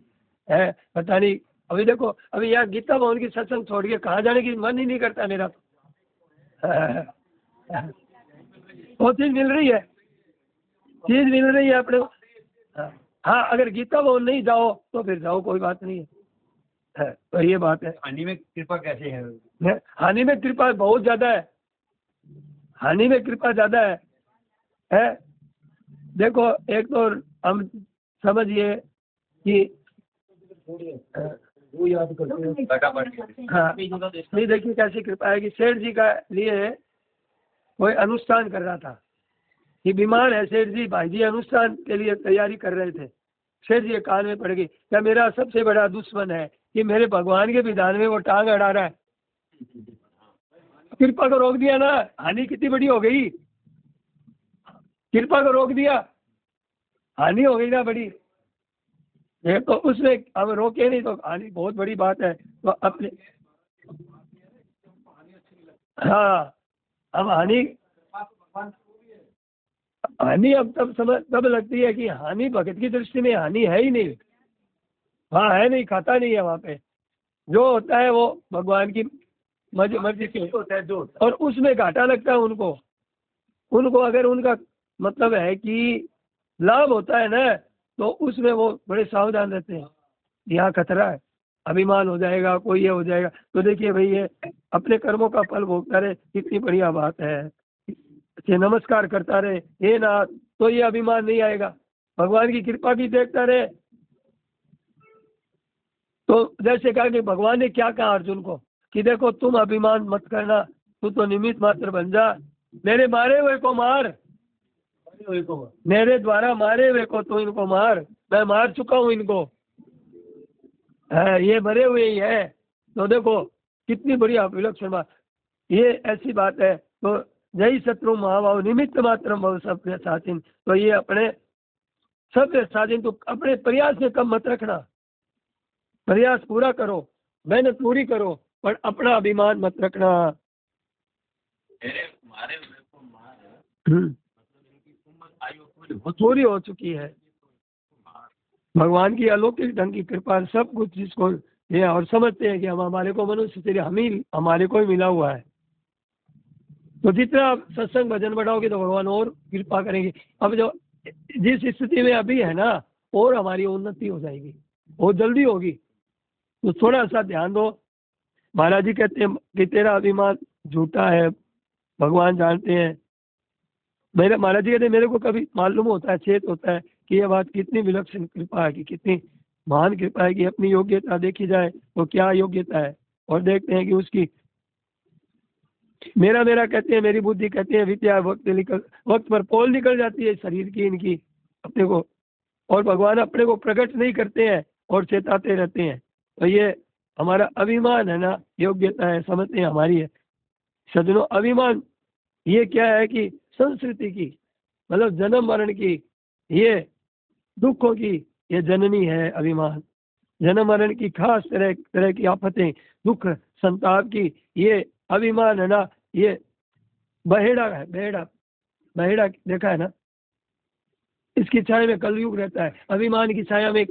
B: है, पता नहीं। अभी देखो अभी यहाँ गीता भवन की सत्संग छोड़ के कहाँ जाने की मन ही नहीं करता मेरा। वो चीज मिल रही है अपने। हाँ, अगर गीता भवन नहीं जाओ तो फिर जाओ, कोई बात नहीं है। तो ये बात है।
C: हानि में कृपा कैसे है?
B: हानि में कृपा बहुत ज्यादा है, हानि में कृपा ज्यादा है। देखो एक तो हम समझिए कि वो याद करते हैं। हाँ, नहीं देखिए कैसी कृपा है कि सेठ जी का लिए कोई अनुष्ठान कर रहा था कि बीमार है सेठ जी, भाई जी अनुष्ठान के लिए तैयारी कर रहे थे। सेठ जी कान में पड़ गई, क्या मेरा सबसे बड़ा दुश्मन है कि मेरे भगवान के विधान में वो टांग अड़ा रहा है। कृपा को रोक दिया ना, हानि कितनी बड़ी हो गई। कृपा को रोक दिया, हानि हो गई ना बड़ी। ये तो उसमें हम रोके नहीं तो हानि बहुत बड़ी बात है। तो अपने हाँ, अब हानि अब तब लगती है कि हानि भगत की दृष्टि में हानि है ही नहीं, हाँ है नहीं, खाता नहीं है वहाँ पे। जो होता है वो भगवान की मर्जी से होता है जो, और उसमें घाटा लगता है उनको अगर उनका मतलब है कि लाभ होता है ना, तो उसमें वो बड़े सावधान रहते हैं। यहाँ खतरा है, अभिमान हो जाएगा, कोई ये हो जाएगा। तो देखिए भाई ये अपने कर्मों का फल भोगता रहे, कितनी बढ़िया बात है। नमस्कार करता रहे ये ना, तो ये अभिमान नहीं आएगा, भगवान की कृपा भी देखता रहे। तो जैसे कहा कि भगवान ने क्या कहा अर्जुन को कि देखो तुम अभिमान मत करना, तू तो निमित्त मात्र बन जा, मेरे मारे हुए को मार, मेरे द्वारा मारे हुए को तो इनको मार, मैं मार चुका हूँ इनको, है ये मरे हुए ही है। तो देखो कितनी बढ़िया विलक्षण बात, ये ऐसी बात है। तो जय शत्रु महाभाव निमित्त मात्र भव सभ्य साचिन, तो ये अपने सभ्य साचिन, तो अपने प्रयास में कम मत रखना, प्रयास पूरा करो, मेहनत पूरी करो, पर अपना अभिमान मत रखना। पूरी हो चुकी है, भगवान की अलौकिक ढंग की कृपा सब कुछ जिसको ये और समझते हैं कि हम हमारे को मनुष्य से हमारे को ही मिला हुआ है। तो जितना आप सत्संग भजन बढ़ाओगे तो भगवान और कृपा करेंगे। अब जो जिस स्थिति में अभी है ना, और हमारी उन्नति हो जाएगी, बहुत जल्दी होगी। तो थोड़ा सा ध्यान दो। महाराज जी कहते हैं कि तेरा अभिमान झूठा है, भगवान जानते हैं। मेरे महाराज जी कहते हैं मेरे को कभी मालूम होता है, चेत होता है कि यह बात कितनी विलक्षण कृपा है, कि कितनी महान कृपा है कि अपनी योग्यता देखी जाए तो क्या योग्यता है, और देखते हैं कि उसकी मेरा कहते हैं, मेरी बुद्धि कहते हैं, विद्या वक्त पर पोल निकल जाती है शरीर की इनकी अपने को, और भगवान अपने को प्रकट नहीं करते हैं और चेताते रहते हैं। तो ये हमारा अभिमान है ना, योग्यता है, समझते हैं हमारी है। सज्जनों, अभिमान ये क्या है कि संस्कृति की, मतलब जन्म मरण की, ये दुखों की ये जननी है अभिमान। जन्म मरण की खास तरह तरह की आफतें, दुख, संताप की ये अभिमान है ना, ये बहेड़ा है। बहेड़ा देखा है ना, इसकी छाया में कलयुग रहता है। अभिमान की छाया में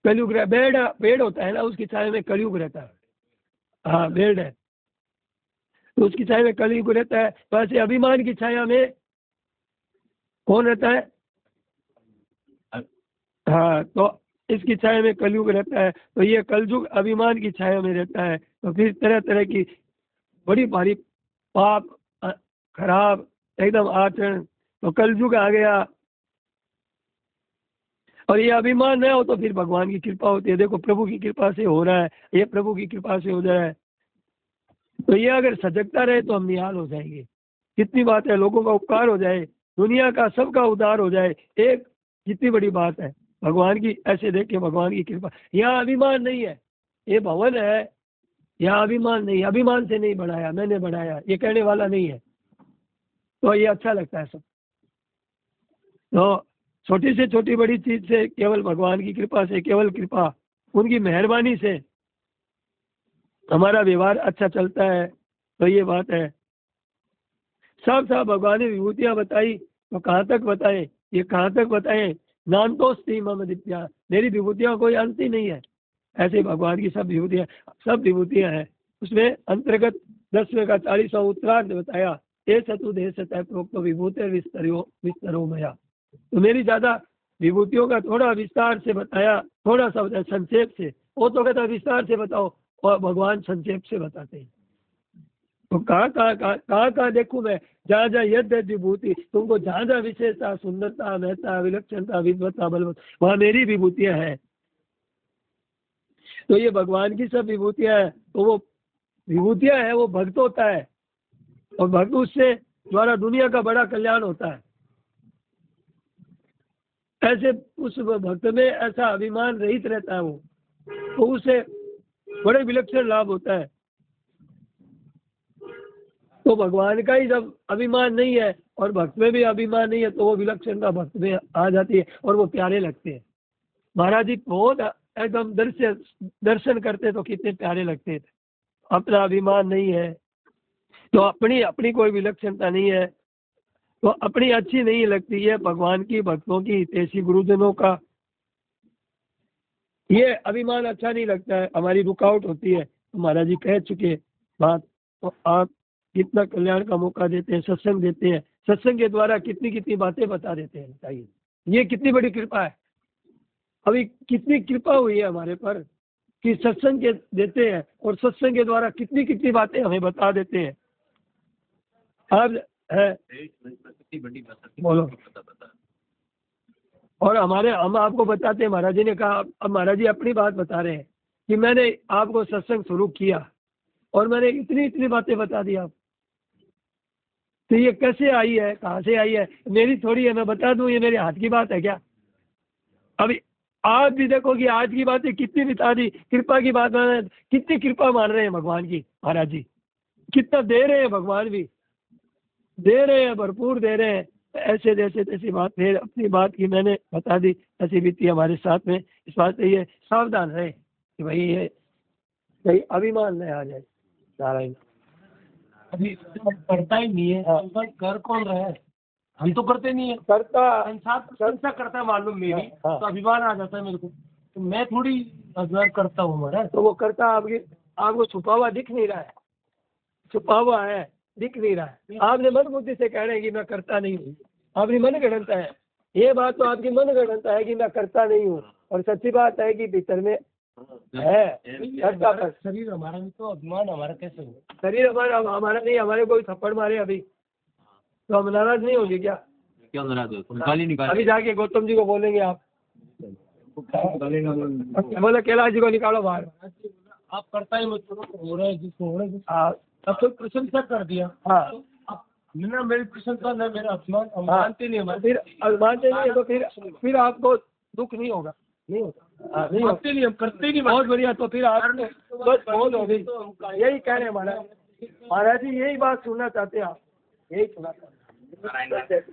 B: कलयुग रहता, पेड़ होता है ना, उसकी छाया में कलयुग रहता है। हाँ, पेड़ है तो उसकी छाया में कलयुग रहता है। तो ऐसे अभिमान की छाया में कौन रहता है? हाँ, तो इसकी छाया में कलयुग रहता है। तो ये कलयुग अभिमान की छाया में रहता है। तो फिर तरह तरह की बड़ी भारी पाप, खराब एकदम आचरण, तो कलयुग आ गया। और ये अभिमान न हो तो फिर भगवान की कृपा होती है। देखो, प्रभु की कृपा से हो रहा है, ये प्रभु की कृपा से हो रहा है। तो ये अगर सजगता रहे तो हम निहाल हो जाएंगे। कितनी बात है, लोगों का उपकार हो जाए, दुनिया का सबका उद्धार हो जाए, एक कितनी बड़ी बात है भगवान की। ऐसे देखे भगवान की कृपा। यहाँ अभिमान नहीं है, ये भवन है, यहाँ अभिमान नहीं, अभिमान से नहीं बढ़ाया, मैंने बढ़ाया, ये कहने वाला नहीं है। तो ये अच्छा लगता है सब। तो छोटी से छोटी बड़ी चीज से केवल भगवान की कृपा से, केवल कृपा, उनकी मेहरबानी से हमारा व्यवहार अच्छा चलता है। तो ये बात है। सब भगवान ने विभूतियां बताई, तो कहाँ तक बताए? ये कहाँ तक बताए? नान्तोस्ति मम दिव्या, मेरी विभूतियां कोई अंत ही नहीं है। ऐसे भगवान की सब विभूतियां हैं। उसमें अंतर्गत 10वें का 40वां उत्तरार्ध बताया, ए सतु देश प्रोक्त विभूति विस्तरो मया। तो मेरी ज्यादा विभूतियों का थोड़ा विस्तार से बताया, थोड़ा सा बताया संक्षेप से। वो तो कहता विस्तार से बताओ, और भगवान संक्षेप से बताते हैं। तो कहाँ देखूं मैं? जहाँ जहाँ यद विभूति, तुमको जहाँ जहाँ विशेषता, सुंदरता, महत्ता, विलक्षणता, विद्वत्ता, बलवत्ता, वहाँ मेरी विभूतियां हैं। तो ये भगवान की सब विभूतियां हैं। तो वो विभूतियां हैं, वो भक्त होता है, और भक्त उससे द्वारा दुनिया का बड़ा कल्याण होता है। ऐसे उस भक्त में ऐसा अभिमान रहित रहता है वो, तो उसे बड़े विलक्षण लाभ होता है। तो भगवान का ही जब अभिमान नहीं है और भक्त में भी अभिमान नहीं है, तो वो विलक्षणता भक्त में आ जाती है और वो प्यारे लगते हैं। महाराज जी बहुत एकदम दर्शन करते तो कितने प्यारे लगते थे। अपना अभिमान नहीं है तो अपनी कोई विलक्षणता नहीं है तो अपनी अच्छी नहीं लगती है। भगवान की, भक्तों की, हितैषी गुरुजनों का ये अभिमान अच्छा नहीं लगता है, हमारी रुकावट होती है। तो महाराज जी कह चुके बात। तो आप कितना कल्याण का मौका देते हैं, सत्संग देते हैं, सत्संग के द्वारा कितनी कितनी बातें बता देते हैं। बताइए, ये कितनी बड़ी कृपा है। अभी कितनी कृपा हुई है हमारे पर कि सत्संग के देते हैं, और सत्संग के द्वारा कितनी कितनी बातें हमें बता देते हैं। अब है बोलो। और हम आपको बताते हैं, महाराज जी ने कहा, अब महाराज जी अपनी बात बता रहे हैं कि मैंने आपको सत्संग शुरू किया और मैंने इतनी इतनी बातें बता दी आप। तो ये कैसे आई है, कहाँ से आई है? मेरी थोड़ी है, मैं बता दूं, ये मेरे हाथ की बात है क्या? अभी आप भी देखो कि आज की बातें कितनी बता दी, कृपा की बात मान, कितनी कृपा मान रहे हैं भगवान की। महाराज जी कितना दे रहे हैं, भगवान भी दे रहे हैं, भरपूर दे रहे हैं। ऐसे जैसे तैसी बात फिर अपनी बात की मैंने बता दी, ऐसी बीती हमारे साथ में। इस बात से ये सावधान रहे कि भाई ये कहीं अभिमान नहीं आ जाए। नारायण
G: अभी करता ही नहीं है। पर कर कौन रहा है? हम तो करते नहीं है।
B: करता
G: संसार करता है मालूम मेरी।
B: हाँ।
G: तो अभिमान आ जाता है मेरे को, तो मैं थोड़ी अजगर करता हूँ महाराज।
B: तो वो करता आपको छुपा हुआ दिख नहीं रहा है, छुपा हुआ है, दिख नहीं रहा है। आपने मन बुद्धि से कह रहे हैं कि मैं करता नहीं हूँ, आपकी मन गणनता है। ये बात तो आपकी मन गणनता है कि मैं करता नहीं हूँ, और सच्ची बात है कि भीतर में है करता। पर
G: शरीर हमारा नहीं तो अभिमान हमारा कैसे हो?
B: शरीर हमारा नहीं, हमारे कोई थप्पड़ मारे अभी तो हम नाराज नहीं होंगे क्या?
C: क्यों नाराज हो? तुम गाली निकाल।
B: अभी जाके गौतम जी को बोलेंगे आप, बोले कैलाश जी को निकालो बाहर।
G: आप करता ही मत हो रहा है जिसको हो रहा है।
B: हाँ,
G: अब तो प्रशंसा कर दिया।
B: हाँ,
G: अब ना मेरी प्रशंसा ना मेरा अपमान, हम
B: हाँ।
G: मानते नहीं हमारे।
B: फिर मानते नहीं है तो फिर आपको दुख नहीं होगा, नहीं होता। नहीं
G: करते नहीं, हम करते ही नहीं।
B: बहुत बढ़िया। तो फिर आप बस बहुत हो गई, यही कह रहे हैं महाराज। महाराज जी यही बात सुनना चाहते हैं आप, यही सुना चाहते हैं।